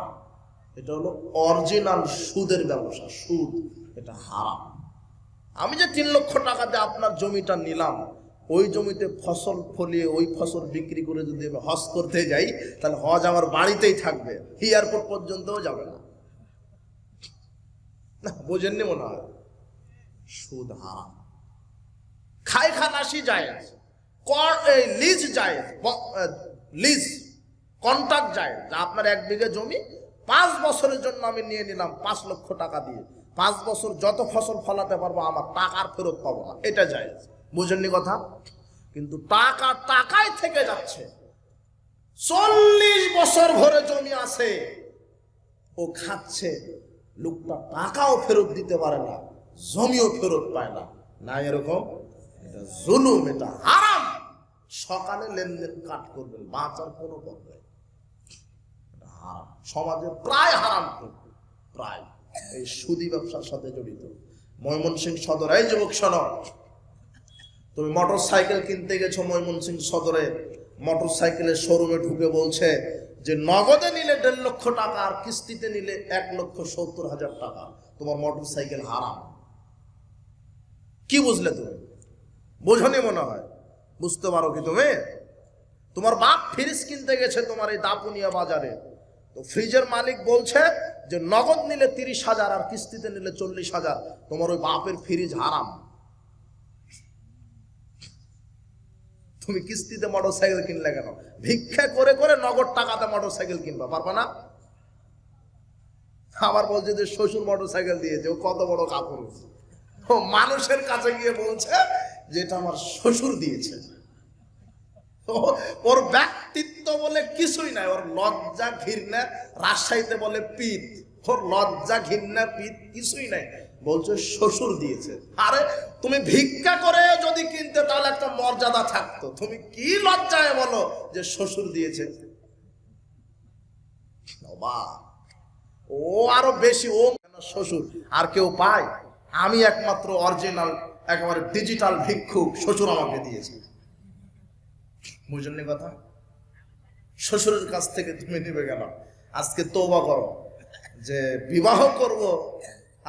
এটা হলো অরিজিনাল সুদের ব্যবসা। সুদ এটা হারাম। আমি যে 3 লক্ষ টাকা দিয়ে আপনার জমিটা নিলাম, ওই জমিতে ফসল ফলিয়ে ওই ফসল বিক্রি করে যদি আমি হজ করতে যাই, তাহলে হজ আমার বাড়িতেই থাকবে, এয়ারপোর্ট পর্যন্তও যাবে না। বোঝেননি মনে হয়? সুদ হারাম। খাই খালাসি যায়, লিজ যায়, লিজ কন্ট্রাক্ট যায় যে আপনার 1 বিঘে জমি 5 বছরের জন্য আমি নিয়ে নিলাম 5 লক্ষ টাকা দিয়ে, 5 বছর যত ফসল ফলাতে পারবো আমার টাকা আর ফেরত পাবো না, এটা যায়। বুঝেননি কথা? কিন্তু টাকা টাকায় থেকে যাচ্ছে। 40 বছর ধরে জমি আছে, ও খাচ্ছে, লোকটা টাকাও ফেরত দিতে পারে না, জমিও ফেরত পায় না। না এরকম? এটা জুলুম, এটা হারাম। সকালে লেনদেন কাট করবেন, বাঁচার কোনো পথ নেই। হারাম, সমাজে প্রায় হারাম, প্রায় এই সুদী ব্যবসার সাথে জড়িত। ময়মনসিংহ সদর, এই যুবক শোনো, তুমি মোটর সাইকেল কিনতে গেছো ময়মনসিংহ সদরে, মোটর সাইকেলের শোরুমে ঢুকে বলছে যে নগদে নিলে 1.5 লক্ষ টাকা আর কিস্তিতে নিলে 1,70,000 টাকা, তোমার মোটর সাইকেল হারাম। কি বুঝলে তুমি? বোঝনি মনে হয়। বুঝতে পারো কি তুমি? তোমার বাপ ফ্রিজ কিনতে গেছে তোমার এই দাপুনিয়া বাজারে, তো ফ্রিজের মালিক বলছে যে নগদ নিলে 30,000 আর কিস্তিতে নিলে 40,000, তোমার ওই বাপের ফ্রিজ হারাম। তুমি কিস্তিতে মোটর সাইকেল কিনলে কেন? ভিক্ষা করে করে নগদ টাকাতে মোটর সাইকেল কিনবা পারবা না? আবার বলছে যে শ্বশুর মোটর সাইকেল দিয়েছে, ও কত বড় কাপড়, ও মানুষের কাছে গিয়ে বলছে যে এটা আমার শ্বশুর দিয়েছে। ওর ব্যক্তিত্ব বলে কিছুই নাই, ওর লজ্জা ঘৃণা, রাজশাহীতে বলে পিত, ওর লজ্জা ঘৃণা পিত কিছুই নাই, বলছে শ্বশুর দিয়েছে। আরে তুমি ভিক্ষা করে যদি কিনতে তাহলে একটা মর্যাদা থাকতো, তুমি কি লজ্জায় বলো যে শ্বশুর দিয়েছে? ও আরো বেশি, ও শ্বশুর আর কেউ পায়? আমি একমাত্র অরিজিনাল একেবারে ডিজিটাল ভিক্ষুক, শ্বশুর আমাকে দিয়েছে। বুঝলেন কথা? শ্বশুরের কাছ থেকে তুমি নিবে গেল। আজকে তওবা করো যে বিবাহ করব,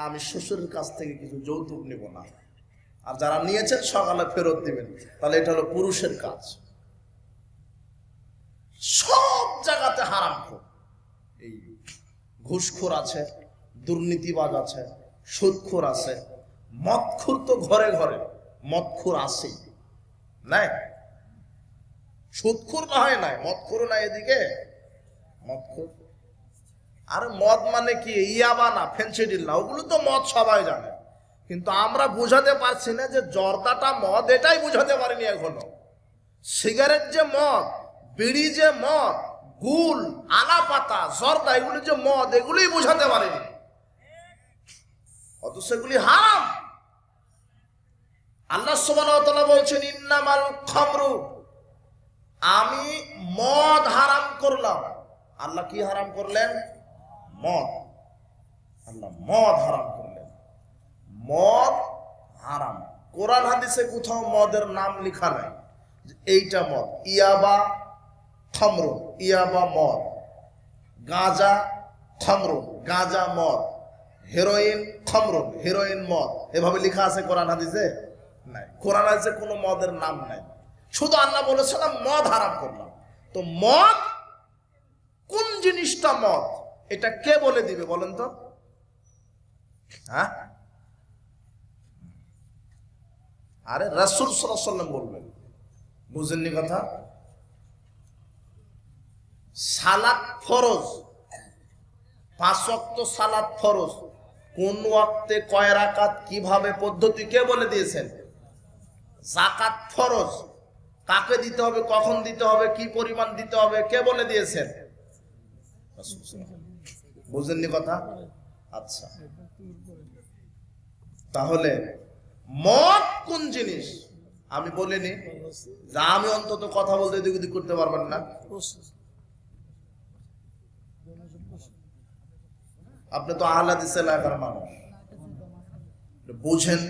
আমি শ্বশুরের কাছ থেকে কিছু যৌতুক নিব না, আর যারা নিয়েছেন সকালে ফেরত দিবেন। তাহলে এটা হলো পুরুষের কাজ। সব জায়গাতে হারাম। এই ঘুষখোর আছে, দুর্নীতিবাজ আছে, সুদখোর আছে, মদখোর তো ঘরে ঘরে মদখোর আছে, নাই? সুদখোর না হয় নাই, মদখোর না এদিকে মদখোর। আর মদ মানে কি? ইয়াবা না, ফেন্সিডিল না, ওগুলো তো মদ সবাই জানে, কিন্তু আমরা বুঝাতে পারছি না যে জর্দাটা মদ, এটাই বুঝাতে পারিনি এখনো। সিগারেট যে মদ, বিড়ি যে মদ, গুল, আলা পাতা, জর্দা, এগুলি যে মদ, এগুলোই বুঝাতে পারিনি, অথচ সেগুলি হারাম। আল্লাহ সুবহানাহু ওয়া তাআলা বলছেন ইন্নামাল খামরু, আমি মদ হারাম করলাম। আল্লাহ কি হারাম করলেন? মদ। আল্লাহ মদ হারাম করলেন। মদ হারাম। কোরআন হাদিসে কোথাও মদের নাম লেখা নাই এইটা মদ। ইয়াবা খামরু, ইয়াবা মদ। গাঁজা খামরু, গাঁজা মদ। হেরোইন খামরু, হেরোইন মদ। এভাবে লেখা আছে কোরআন হাদিসে? নাই। কোরআন হাদিসে কোনো মদের নাম নাই। শুধু আল্লাহ বলেছিলাম মদ হারাম করলাম। তো মদ কোন জিনিসটা মদ, এটা কে বলে দিবে বলেন তো? হ্যাঁ, আরে রাসূল সাল্লাল্লাহু আলাইহি ওয়াসাল্লাম বলবেন। বুঝেননি কথা? সালাত ফরজ, 5 ওয়াক্ত সালাত ফরজ, কোন ওয়াক্তে কয় রাকাত কিভাবে পদ্ধতি কে বলে দিয়েছেন? যাকাত ফরজ, কাকে দিতে হবে, কখন দিতে হবে, কি পরিমাণ দিতে হবে, কে বলে দিয়েছেন? বুঝেননি কথা? আচ্ছা, তাহলে মদ কোন জিনিস আমি বলিনি, যা আমি অন্তত কথা বলতে এদিক ওদিক করতে পারবেন না। আপনি তো আহলে হাদিস এলাকার মানুষ, বুঝেন।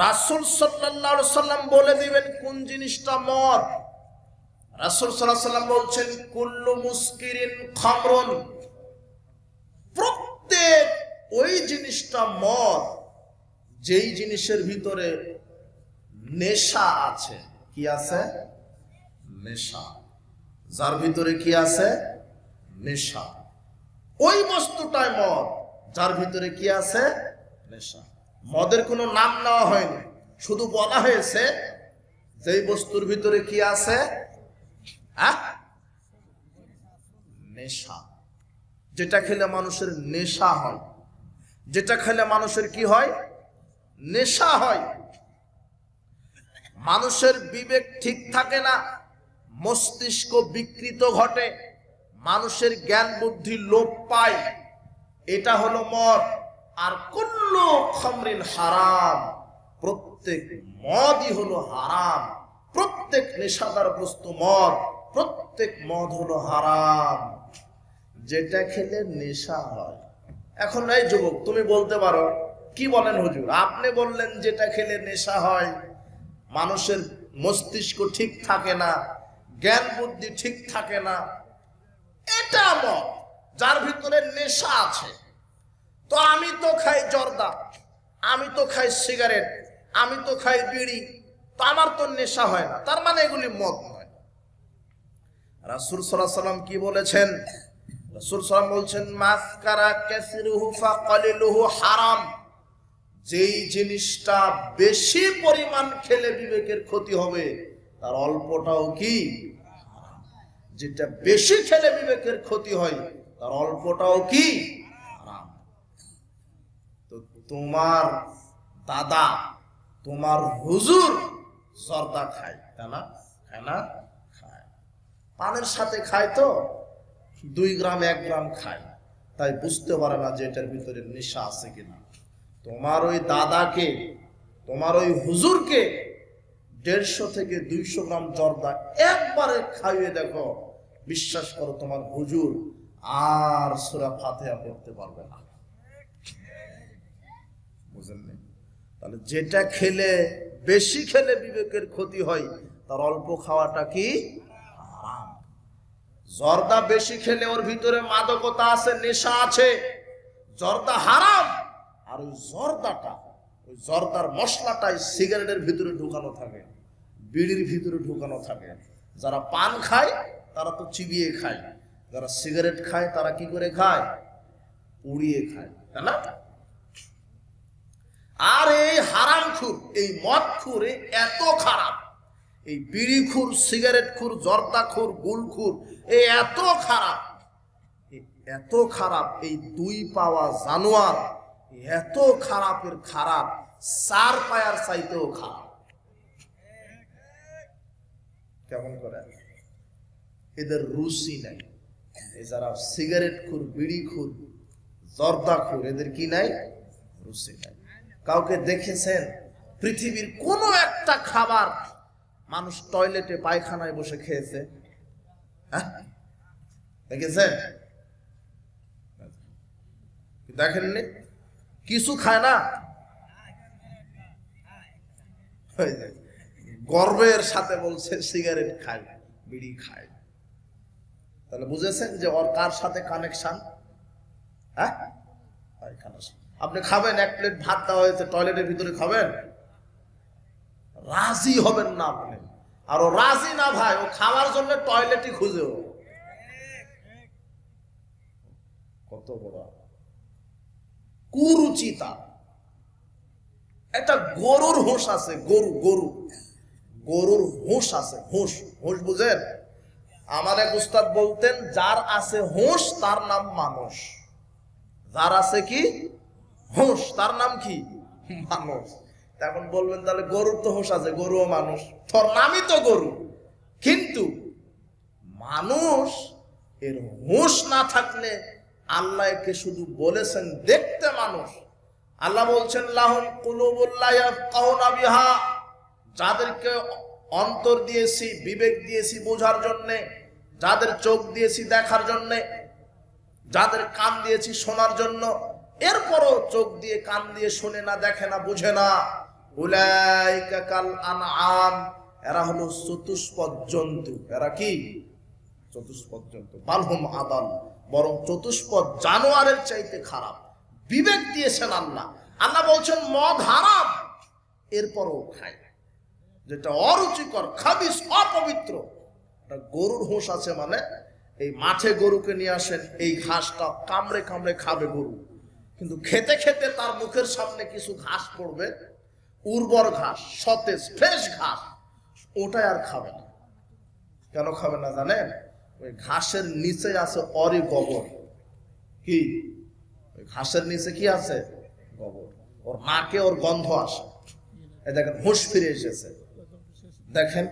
রাসূল সাল্লাল্লাহু আলাইহি ওয়াসাল্লাম বলে দিবেন কোন জিনিসটা মদ। রাসূল সাল্লাল্লাহু আলাইহি ওয়াসাল্লাম বলছেন কুল্লু মুসকিরিন খামরুন, প্রত্যেক ওই জিনিসটা মদ যেই জিনিসের ভিতরে নেশা আছে। কি আছে? নেশা। যার ভিতরে কি আছে? নেশা। ওই বস্তুটাই মদ যার ভিতরে কি আছে? নেশা। মদের কোনো নাম নেওয়া হয়নি, শুধু বলা হয়েছে যেই বস্তুর ভিতরে কি আছে? নেশা। যেটা খেলে মানুষের নেশা হয়, যেটা খেলে মানুষের কি হয়? নেশা হয়। মানুষের বিবেক ঠিক থাকে না, মস্তিষ্ক বিকৃত ঘটে, মানুষের জ্ঞান বুদ্ধি লোপ পায়। এটা হলো মদ। আর কুল্লু খামরিন হারাম, প্রত্যেক মদই হলো হারাম। প্রত্যেক নেশাদার বস্তু মদ, প্রত্যেক মদ হলো হারাম। যেটা খেলে নেশা হয়। এখন এই যুবক, তুমি বলতে পারো, কি বলেন হুজুর? আপনি বললেন যেটা খেলে নেশা হয়, মানুষের মস্তিষ্ক ঠিক থাকে না, জ্ঞান বুদ্ধি ঠিক থাকে না, এটা মদ, যার ভিতরে নেশা আছে। তো আমি তো খাই জর্দা, আমি তো খাই সিগারেট, আমি তো খাই বিড়ি, তো আমার তো নেশা হয় না, তার মানে এগুলি মদ নয়। রাসূল সাল্লাল্লাহু আলাইহি ওয়াসাল্লাম কি বলেছেন? রাসূল সাল্লাল্লাহু আলাইহি ওয়াসাল্লাম বলছেন, মাসকারা কাসিরুহু ফাকালিলুহু হারাম। যেই জিনিসটা বেশি পরিমাণ খেলে বিবেকের ক্ষতি হবে, তার অল্পটাও কি? যেটা বেশি খেলে বিবেকের ক্ষতি হয়, তার অল্পটাও কি? হারাম। তো তোমার দাদা, তোমার হুজুর জর্দা খায়, তাই না? খায় না? খায়। পানের সাথে খায়, তো 2 গ্রাম 1 গ্রাম খায়, তাই বুঝতে পারে না যে এটার ভিতরে নেশা আছে কিনা। তোমার ওই দাদাকে, তোমার ওই হুজুরকে 150 থেকে 200 গ্রাম জর্দা একবারে খাইয়ে দেখো, বিশ্বাস করো তোমার হুজুর আর সূরা ফাতিহা পড়তে পারবে না। বুঝলেন? তাহলে যেটা খেলে, বেশি খেলে বিবেকের ক্ষতি হয়, তার অল্প খাওয়াটা কি? হারাম। জর্দা বেশি খেলে ওর ভিতরে মাদকতা আছে, নেশা আছে, জর্দা হারাম। আর ওই জর্দাটা, ওই জর্দার মশলাটাই সিগারেটের ভিতরে ঢুকানো থাকে, বিড়ির ভিতরে ঢুকানো থাকে। যারা পান খায় তারা তো চিবিয়ে খায়, যারা সিগারেট খায় তারা কি করে খায়? পুড়িয়ে খায়, তাই না? আর এই হারামখুর, এই মদখুর এত খারাপ, এই বিড়িখুর, সিগারেটখুর, জর্দাখুর, গুলখুর, এই এত খারাপ, এত খারাপ, এই 2 পাওয়া জানোয়ার এত খারাপের খারাপ, 4 পায়ার চাইতেও খারাপ। কেমন করে? এদের রুচি নাই। এই যারা সিগারেট খুর, বিড়ি খুর, জর্দা খুর, এদের কি নাই? রুচি নাই। কাউকে দেখেছেন পৃথিবীর কোন একটা খাবার মানুষ টয়লেটে পায়খানায় বসে খেয়েছে? হ্যাঁ, দেখেছেন? দেখেননি? কিছু খায় না, গর্বের সাথে বলছে সিগারেট খায়, বিড়ি খায়। তাহলে বুঝেছেন যে ওর কার সাথে কানেকশন? হ্যাঁ, আপনি খাবেন, 1 প্লেট ভাত দেওয়া হয়েছে, টয়লেটের ভিতরে খাবেন? রাজি হবেন না আপনি। আর ও রাজি না ভাই, ও খাওয়ার জন্য টয়লেটই খুঁজে। ও কত বড় কুরুচি তার। একটা গরুর হোশ আছে, গরুর হোশ আছে, হোশ বুঝেন? আমার এক উস্তাদ বলতেন, যার আছে হোশ তার নাম মানুষ, যার আছে কি হোশ তার নাম কি? মানুষ। এখন বলবেন তাহলে গরুর তো হোশ আছে, গরুও মানুষ, তোর নামই তো গরু। কিন্তু মানুষ এর হোশ না থাকলে আল্লাহ একে শুধু বলেছেন দেখতে মানুষ। আল্লাহ বলছেন, লাহুম কুলুবুল লা ইয়াফকাহুনা বিহা, যাদেরকে অন্তর দিয়েছি, বিবেক দিয়েছি বোঝার জন্য, যাদের চোখ দিয়েছি দেখার জন্য, যাদের কান দিয়েছি শোনার জন্য, এরপরও চোখ দিয়ে কান দিয়ে শুনে না, দেখে না, বুঝে না। উলাইকা কাল আনআম, এরা হলো চতুষ্পদ জন্তু। এরা কি? চতুষ্পদ জন্তু। বালহুম আদাল, বরং চতুষ্পদ জানোয়ারের চাইতে খারাপ। বিবেক দিয়েছেন আল্লাহ। আল্লাহ বলছেন মদ হারাম, এরপরও খায়, যেটা অরুচিকর, খাবিস, অপবিত্র। গরুর হোশ আছে মানে, এই মাঠে গরুকে নিয়ে আসেন, এই ঘাসটা কামড়ে কামড়ে খাবে গরু, কিন্তু খেতে খেতে তার মুখের সামনে কিছু ঘাস পড়বে, উর্বর ঘাস, সতেজ ফ্রেশ ঘাস, ওটাই আর খাবে না। কেন খাবে না জানেন? ওই ঘাসের নিচে আছে অরি গোবর। কি ওই ঘাসের নিচে কি আছে? গোবর। ওর নাকে ওর গন্ধ আসে। এই দেখেন হুঁশ ফিরে এসেছে। দেখেন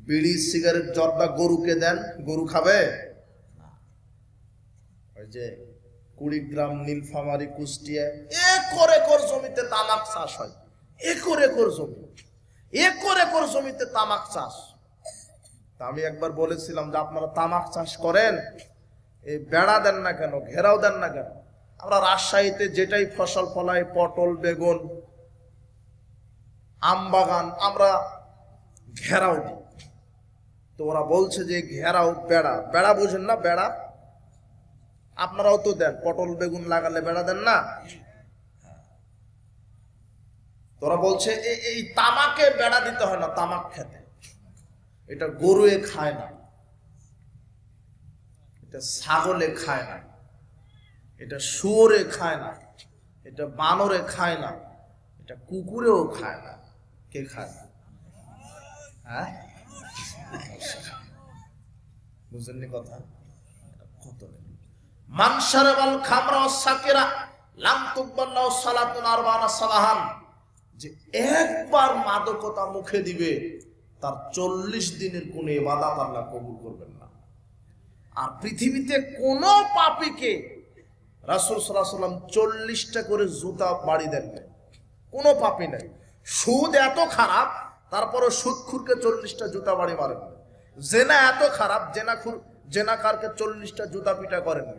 বিড়ি সিগারেট জর্দা গরুকে দেন, গরু খাবে? ওই যে কুড়িগ্রাম, নীলফামারী, কুষ্টিয়া একর একর জমিতে তামাক চাষ হয়। একর একর জমি, একর একর জমিতে তামাক চাষ। তা আমি একবার বলেছিলাম যে আপনারা তামাক চাষ করেন, এই বেড়া দেন না কেন, ঘেরাও দেন না কেন? আমরা রাজশাহীতে যেটাই ফসল ফলাই, পটল, বেগুন, আম বাগান, আমরা ঘেরাও দিই। তো ওরা বলছে যে ঘেরাও বেড়া, বেড়া বুঝেন না? বেড়া আপনারাও তো দেন, পটল বেগুন লাগালে বেড়া দেন না? তোরা বলছে এই তামাকে বেড়া দিতে হয় না, তামাক খেতে। এটা গরুয়ে খায় না, এটা ছাগলে খায় না, এটা শুয়োরে খায় না, এটা বানরে খায় না, এটা কুকুরেও খায় না। কে খায়? হ্যাঁ, বুঝলেন কথা? কত মানসারাবাল খামরা ও সাকিরা লাম তুকবাল্লাহু সালাতুন আরবানা সালাহান, যে একবার মাদকতা মুখে দিবে তার 40 দিনের কোন ইবাদত আল্লাহ কবুল করবেন না। আর পৃথিবীতে কোন পাপীকে রাসূল সাল্লাল্লাহু আলাইহি ওয়াসাল্লাম 40টা করে জুতা বাড়ি দেন না। কোন পাপী নাই। সুদ এত খারাপ, তারপরে সুদখুরকে 40টা জুতা বাড়ি মারেন। জেনা এত খারাপ, জেনাকারকে 40টা জুতা পিটা করেন।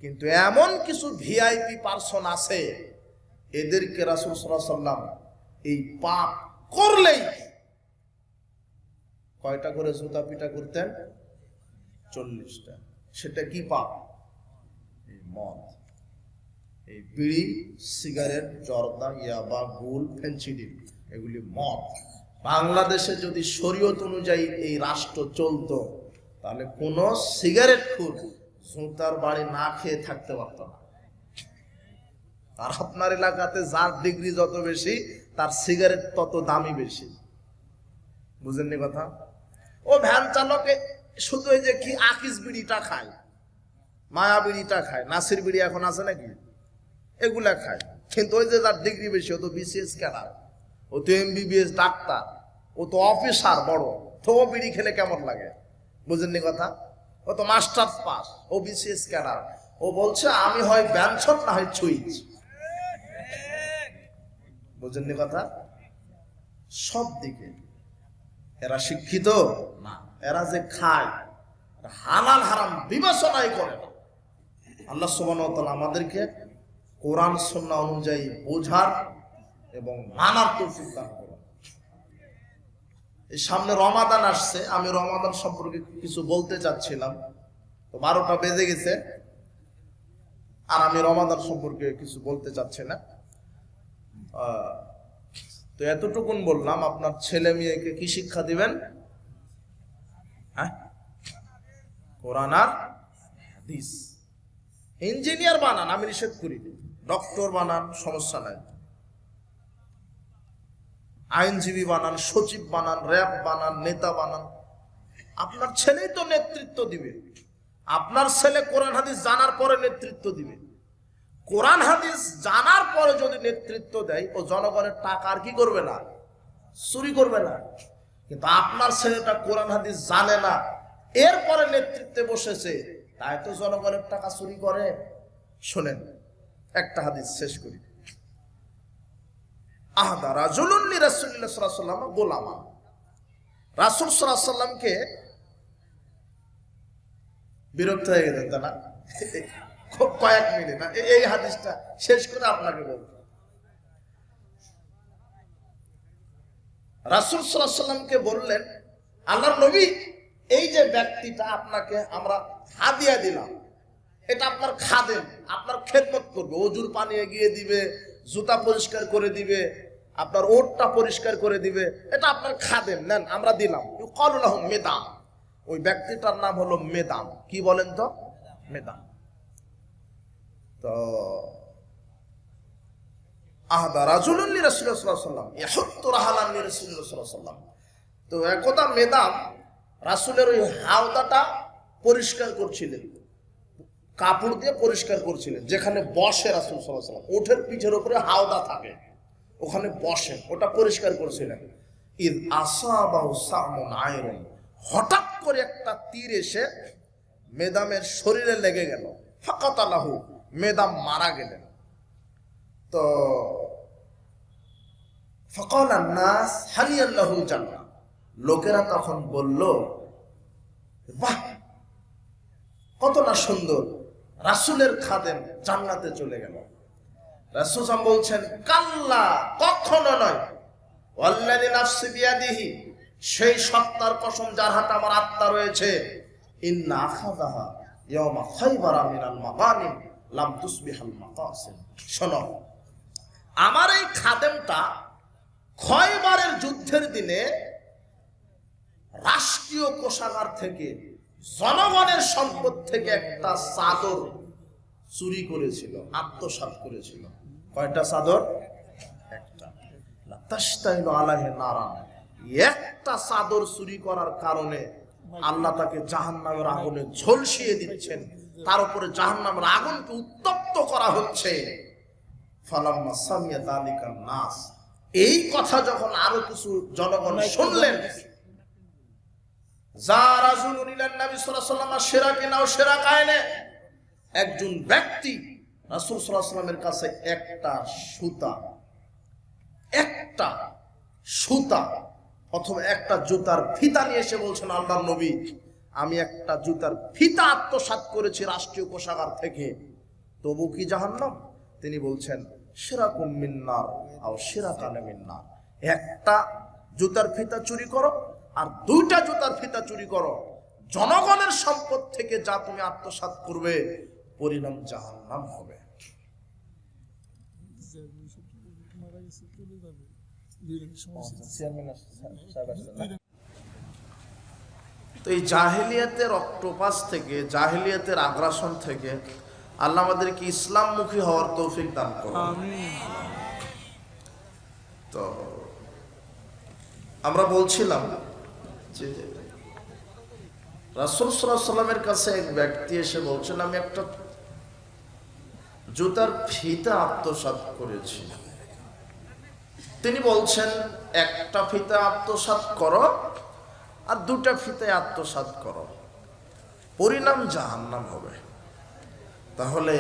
কিন্তু এমন কিছু ভিআইপি পার্সন আছে, এদেরকে রাসূল সাল্লাল্লাহু আলাইহি ওয়াসাল্লাম এই পাপ করলেই কয়টা করে জুতা পিটা করতেন? 40টা। সেটা কি পাপ? এই মদ, এই বিড়ি, সিগারেট, জর্দা, ইয়াবা, গুল, ফেন্সিডিল, এগুলি মদ। বাংলাদেশে যদি শরীয়ত অনুযায়ী এই রাষ্ট্র চলতো, তাহলে কোন সিগারেট খুর জুতার বাড়ি না খেয়ে থাকতে পারত না। আর আপনার এলাকাতে যার ডিগ্রি যত বেশি, তার সিগারেট তত দামি বেশি। বুঝেননি কথা? ও ভ্যান চালকে শুধু এই যে কি আকিস বিড়িটা খায়, মায়া বিড়িটা খায়, নাসির বিড়ি এখন আছে নাকি, এগুলা খায়। কিন্তু ওই যে যার ডিগ্রি বেশি, ও তো বিসিএস ক্যাডার, ও তো এমবিবিএস ডাক্তার, ও তো অফিসার বড়, তো ও বিড়ি খেলে কেমন লাগে? বুঝেননি কথা? ও তো মাস্টার্স পাস, ও বিসিএস ক্যাডার। ও বলছে আমি হয় ব্যঞ্জন না হয় সুইচ। বুঝেননি কথা? সব দিকে এরা শিক্ষিত না। এরা যে খায়, হালাল হারাম বিবেচনাই করে না। আল্লাহ সুবহানাহু ওয়া তাআলা আমাদেরকে কোরআন সুন্নাহ অনুযায়ী বোঝার এবং মানার তৌফিক দান করুন। এই সামনে রমাদান আসছে, আমি রমাদান সম্পর্কে কিছু বলতে চাচ্ছিলাম, তো 12টা বেজে গেছে, আর আমি রমাদান সম্পর্কে কিছু বলতে চাচ্ছি না। তো এতটুকুন বললাম। আপনার ছেলে মেয়েকে কি শিক্ষা দিবেন? হ্যাঁ, কোরআন আর হাদিস। ইঞ্জিনিয়ার বানান, আমি নিষেধ করি, ডক্টর বানান, সমস্যা নাই। আইনজীবী বানান, সচিব বানান, র্যাব বানান, নেতা বানান। আপনার ছেলেই তো নেতৃত্ব দিবে। আপনার ছেলে কোরআন হাদিস জানার পরে নেতৃত্ব দিবে। কোরআন হাদিস জানার পরে যদি নেতৃত্ব দেয়, ও জনগণের টাকা আর কি করবে না? চুরি করবে না। কিন্তু আপনার ছেলেটা কোরআন হাদিস জানে না, এরপরে নেতৃত্বে বসেছে, তাই তো জনগণের টাকা চুরি করে। শোনেন একটা হাদিস শেষ করি। আহাদা রাজুলুন লিরাসূলিল্লাহ সাল্লাল্লাহু আলাইহি ওয়াসাল্লাম গোলামা। রাসূল সাল্লাল্লাহু আলাইহি ওয়াসাল্লামকে বিরক্ত হয়ে গেলেন, তা না? খুব কয়েক মিনিট না, এই হাদিসটা শেষ করে আপনাকে বলব। রাসূল সাল্লাল্লাহু আলাইহি ওয়াসাল্লামকে বললেন, আল্লাহর নবী, এই যে ব্যক্তিটা আপনাকে আমরা হাদিয়া দিলাম, এটা আপনার খাদেম, আপনার খেদমত করবে, ওজুর পানি এগিয়ে দিবে, জুতা পরিষ্কার করে দিবে, আপনার ওটটা পরিষ্কার করে দিবে, এটা আপনার খাদেম, নেন আমরা দিলাম। ইউকালু লাহু মেদাম, ওই ব্যক্তিটার নাম হলো মেদাম। কি বলেন তো? মেদাম। তো আহাদা রাজুলুন লিরাসূলিল্লাহ সাল্লাল্লাহু আলাইহি ওয়াসাল্লাম ইয়াহুত্তু রাহালান লিরাসূলিল্লাহ সাল্লাল্লাহু আলাইহি ওয়াসাল্লাম, তো একদা মেদাম রাসূলের ওই হাওদাটা পরিষ্কার করছিলেন, কাপড় দিয়ে পরিষ্কার করছিলেন, যেখানে বসে রাসূল সাল্লাল্লাহু আলাইহি ওয়াসাল্লাম, ওঠের পিঠের উপরে হাওদা থাকে, ওখানে বসে, ওটা পরিষ্কার করছিলেন। ইদ আসাবাহু সামুন আয়রুন, হঠাৎ করে একটা তীর এসে মেদামের শরীরে লেগে গেল। ফাকাতালাহু, মেদাম মারা গেলেন। তো ফাকালা নাস হানিয়াল্লাহুল জান্নাহ, লোকেরা তখন বলল, বাহ কত না সুন্দর, রাসূলের খাদেম জান্নাতে চলে গেল। রাসূল সাল্লাল্লাহু বলছেন, কাল্লা, কখনো নয়, ওয়াল্লাযী নাফসি বিয়াদিহি, সেই সত্তার কসম যার হাতে আমার আত্মা রয়েছে, ইন্না আখাযাহা ইয়াওমা খায়বারা মিনাল মাগানিম লাম তুসবিহাল মাকাসিম। শোনো, আমার এই খাদেমটা খয়বারের যুদ্ধের দিনে রাষ্ট্রীয় কোষাগার থেকে, জনগণের সম্পদ থেকে একটা চাদর চুরি করেছিল, আত্মসাৎ করেছিল। কয়টা চাদর? একটা। তাশতাইনু আলাইহি নারান, একটা চাদর চুরি করার কারণে আল্লাহ তাকে জাহান্নামের আগুনে ঝলসিয়ে দিচ্ছেন, তার উপরে জাহান্নামের আগুনকে উত্তপ্ত করা হচ্ছে। ফালাম্মা সামিয়া যালিকান নাস, এই কথা যখন আরো কিছু জনগণ শুনলেন, যা রাসূলুন ইলান নবী সাল্লাল্লাহু আলাইহি ওয়াসাল্লাম শিরাকিনা ও শিরাকায়নে, একজন ব্যক্তি রাসূল সাল্লাল্লাহু আলাইহি ওয়াসাল্লামের কাছে একটা সুতা অথবা একটা জুতার ফিতা নিয়ে এসে বলছেন, আল্লাহর নবী, আমি একটা জুতার ফিতা আত্মসাৎ করেছি রাষ্ট্রীয় কোষাগার থেকে, তবু কি জাহান্নাম? তিনি বলছেন, শিরাকুম মিন্নার আও শিরাকানে মিন্নার, একটা জুতার ফিতা চুরি করো আর দুইটা জুতার ফিতা চুরি করো, জনগণের সম্পদ থেকে যা তুমি আত্মসাৎ করবে, পরিণাম জাহান্নাম হবে। তো এই জাহেলিয়াতের অক্টোপাস থেকে, জাহেলিয়াতের আগ্রাসন থেকে আল্লাহ আমাদেরকে ইসলামমুখী হওয়ার তৌফিক দান করুন। তো আমরা বলছিলাম যে রাসূল সাল্লাল্লাহু আলাইহি ওয়াসাল্লামের কাছে এক ব্যক্তি এসে বলছেন, আমি একটা জুতার ফিতা আত্মসাৎ করেছি। তিনি বলছেন, একটা ফিতা আত্মসাৎ করো আর দুটা ফিতায় আত্মসাৎ করো, পরিণাম জাহান্নাম হবে। তাহলে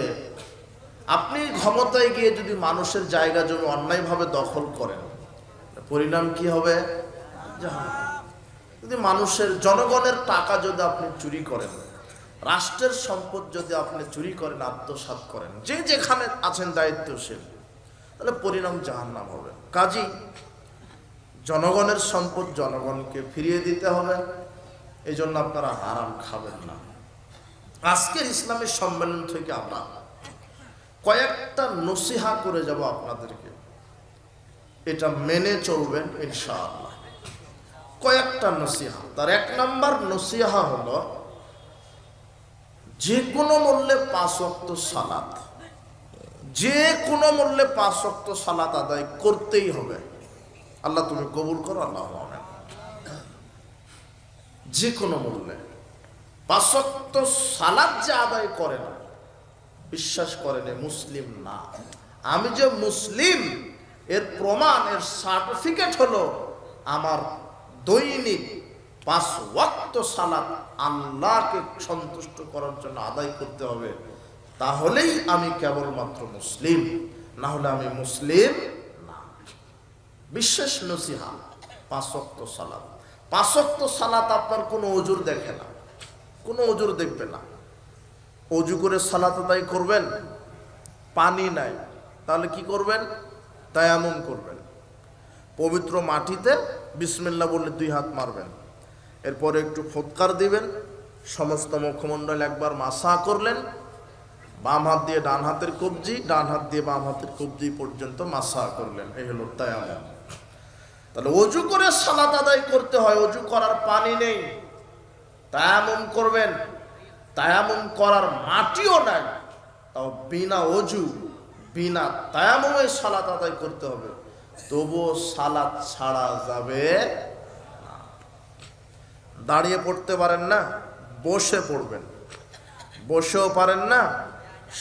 আপনি ক্ষমতায় গিয়ে যদি মানুষের জায়গা জমি অন্যায়ভাবে দখল করেন, পরিণাম কি হবে? জাহান্নাম। যদি মানুষের, জনগণের টাকা যদি আপনি চুরি করেন, রাষ্ট্রের সম্পদ যদি আপনি চুরি করেন, আত্মসাৎ করেন, যে যেখানে আছেন দায়িত্বশীল, তাহলে পরিণাম জাহান্নাম হবে। কাজী জনগণের সম্পদ জনগণকে ফিরিয়ে দিতে হবে, এই জন্য আপনারা হারাম খাবেন না। আজকের ইসলামী সম্মেলন থেকে আমরা কয়েকটা নসিহা করে যাব আপনাদেরকে, এটা মেনে চলবেন ইনশাআল্লাহ। কয়েকটা নসিহা। তার এক নাম্বার নসিহা হলো, যে কোনো মূল্যে 5 ওয়াক্ত সালাত, যে কোনো মূল্যে 5 ওয়াক্ত সালাত আদায় করতেই হবে। আল্লাহ তুমি কবুল করো, আল্লাহ আমিন। যে কোনো মূল্যে 5 ওয়াক্ত সালাত যে আদায় করে না, বিশ্বাস করেন মুসলিম না। আমি যে মুসলিম এর প্রমাণ, এর সার্টিফিকেট হলো আমার দৈনিক 5 ওয়াক্ত সালাত আল্লাহকে সন্তুষ্ট করার জন্য আদায় করতে হবে, তাহলেই আমি কেবলমাত্র মুসলিম, না হলে আমি মুসলিম না। বিশেষ নসিহা 5 ওয়াক্ত সালাত। 5 ওয়াক্ত সালাত আপনার কোনো ওজুর দেখে না, কোনো ওজুর দেখবে না। অজু করে সালাত আদায় করবেন, পানি নাই, তাহলে কি করবেন? তায়াম্মুম করবেন। পবিত্র মাটিতে বিসমিল্লাহ বলে 2 হাত মারবেন, এরপরে একটু ফুৎকার দিবেন, সমস্ত মুখমণ্ডল একবার মাসা করলেন, বাম হাত দিয়ে ডান হাতের কবজি, ডান হাত দিয়ে বাম হাতের কবজি পর্যন্ত মাসা করলেন, এই হলো তায়াম্মুম। তাহলে অজু করে সালাত আদায় করতে হয়, অজু করার পানি নেই, তায়াম্মুম করবেন। তায়াম্মুম করার মাটিও নাই, তাও বিনা অজু, বিনা তায়াম্মুমে সালাত আদায় করতে হবে, তবুও সালাত ছাড়া যাবে না। দাঁড়িয়ে পড়তে পারেন না, বসে পড়বেন। বসেও পারেন না,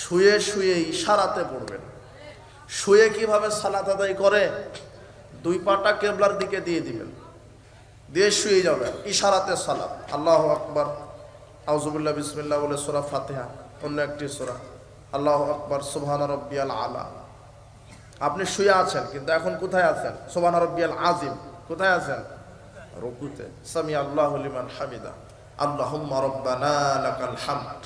শুয়ে শুয়ে ইশারাতে পড়বেন। শুয়ে কিভাবে সালাত আদায় করে? দুই পাটা কেবলার দিকে দিয়ে দিবেন, দিয়ে শুয়ে যাবেন, ইশারাতে সালাত। আল্লাহু আকবার, আউযুবিল্লাহ, বিসমিল্লাহ বলে সূরা ফাতিহা, অন্য একটি সূরা, আল্লাহু আকবার, সুবহান রাব্বিয়াল আলা। আপনি শুয়ে আছেন, কিন্তু এখন কোথায় আছেন? সুবহান রাব্বিয়াল আযীম। কোথায় আছেন? রুকুতে। সামি আল্লাহু লিমান হামিদা, আল্লাহুম্মা রাব্বানা লাকাল হামদ,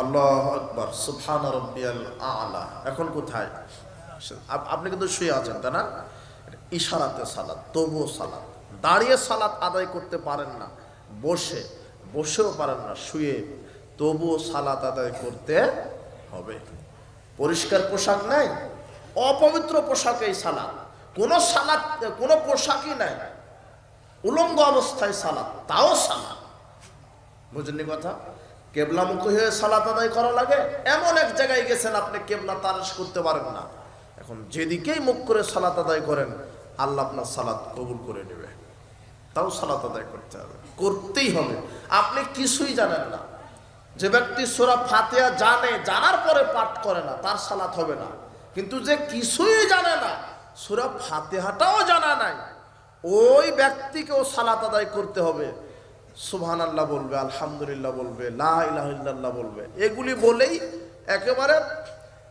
আল্লাহু আকবার, সুবহান রাব্বিয়াল আলা। এখন কোথায়? আপনি কিন্তু শুয়ে আছেন, তাই না? ইশারাতে সালাত, তবুও সালাত। দাঁড়িয়ে সালাত আদায় করতে পারেন না, বসেও পারেন না, শুয়ে, তবুও সালাত আদায় করতে হবে। পরিষ্কার পোশাক নাই, অপবিত্র পোশাকেই সালাত। কোনো পোশাকই নাই, উলঙ্গ অবস্থায় সালাত, তাও সালাত। বুঝলেন কথা? কেবলামুখী হয়ে সালাত আদায় করা লাগে। এমন এক জায়গায় গেছেন, আপনি কেবলা তারাশ করতে পারেন না, এখন যেদিকেই মুখ করে সালাত আদায় করেন, আল্লাহ আপনার সালাত কবুল করে নেবে। তাও সালাত আদায় করতে হবে, করতেই হবে। আপনি কিছুই জানেন না, যে ব্যক্তি সূরা ফাতিহা জানার পরে পাঠ করে না, তার সালাত হবে না। কিন্তু যে কিছুই জানে না, সূরা ফাতিহাটাও জানা নাই, ওই ব্যক্তিকেও সালাত আদায় করতে হবে। সুবহানাল্লাহ বলবে, আলহামদুলিল্লাহ বলবে, লা ইলাহা ইল্লাল্লাহ বলবে। এগুলি বলেই একেবারে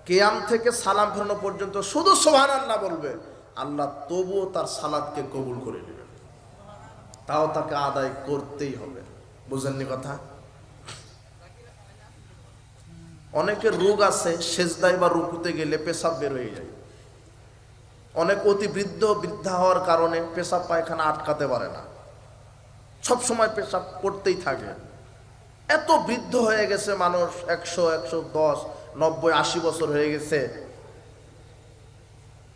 কিয়াম থেকে সালাম ফেরানো পর্যন্ত শুধু সুবহানাল্লাহ বলবে, আল্লাহ তবুও তার সালাতকে কবুল করে নেবেন। তাও তাকে আদায় করতেই হবে। বুঝেননি কথা? অনেকের রোগ আছে, সেজদায় বা রুকুতে গেলে পেশাব বের হয়ে যায়। অনেক অতি বৃদ্ধা হওয়ার কারণে পেশাব পায়খানা আটকাতে পারে না, সব সময় পেশাব করতেই থাকে। এত বৃদ্ধ হয়ে গেছে মানুষ, 100, 110, 90, 80 বছর হয়ে গেছে,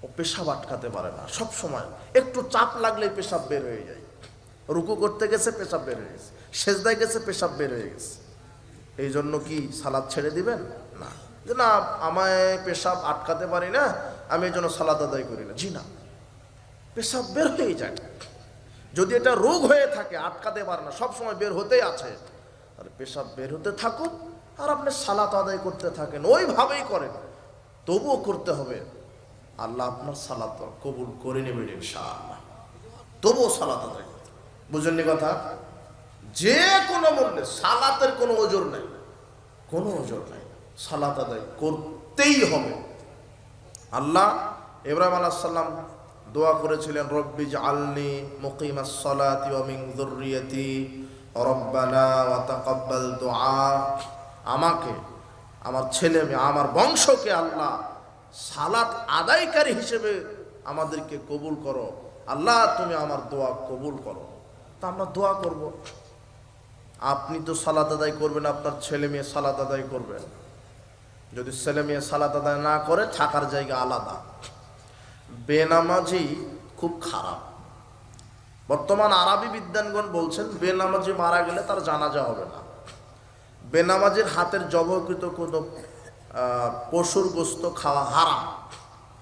ও পেশাব আটকাতে পারে না। সব সময় একটু চাপ লাগলেই পেশাব বের হয়ে যায়। রুকু করতে গেছে, পেশাব বের হয়ে গেছে, সেজদায় গেছে, পেশাব বের হয়ে গেছে। এই জন্য কি সালাত ছেড়ে দিবেন? না, যে না আমায় পেশাব আটকাতে পারি না, আমি এই জন্য সালাত আদায় করি না। জি না, পেশাব বের হয়ে যায়। যদি এটা রোগ হয়ে থাকে, আটকাতে পারে না, সব সময় বের হতেই আছে, তাহলে পেশাব বের হতে থাকুক, আর আপনি সালাত আদায় করতে থাকেন, ওইভাবেই করেন, তবুও করতে হবে। আল্লাহ আপনার সালাত কবুল করে নেবেন ইনশাআল্লাহ। তবুও সালাত আদায় করতে। বুঝলেন কথা? যে কোনো মূল্যে সালাতের কোনো ওজর নাই, কোনো ওজর নাই, সালাত আদায় করতেই হবে। আল্লাহ ইব্রাহিম আলাইহিস সালাম দোয়া করেছিলেন, রব্বি জাআলনি মুকিমাস সালাতি ওয়া মিন যুররিয়াতি রব্বানা ওয়া তাকাব্বাল দুআ। আমাকে, আমার ছেলে মেয়ে, আমার বংশকে আল্লাহ সালাত আদায়কারী হিসেবে আমাদেরকে কবুল করো। আল্লাহ তুমি আমার দোয়া কবুল করো। তা আমরা দোয়া করব। আপনি তো সালাত আদায় করবেন, আপনার ছেলে মেয়ে সালাত আদায় করবেন। যদি ছেলে মেয়ে সালাত আদায় না করে, থাকার জায়গা আলাদা। বেনামাজি খুব খারাপ। বর্তমান আরবি বিদ্বানগণ বলছেন, বেনামাজি মারা গেলে তার জানাজা হবে না। বেনামাজির হাতের জবকৃত কোনো পশুর গোস্ত খাওয়া হারাম,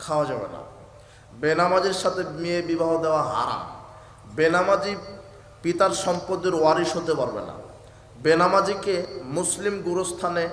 খাওয়া যাবে না। বেনামাজির সাথে মেয়ে বিবাহ দেওয়া হারাম। বেনামাজি পিতার সম্পদের ওয়ারিশ হতে পারবে না। বেনামাজিকে মুসলিম গুরুস্থানে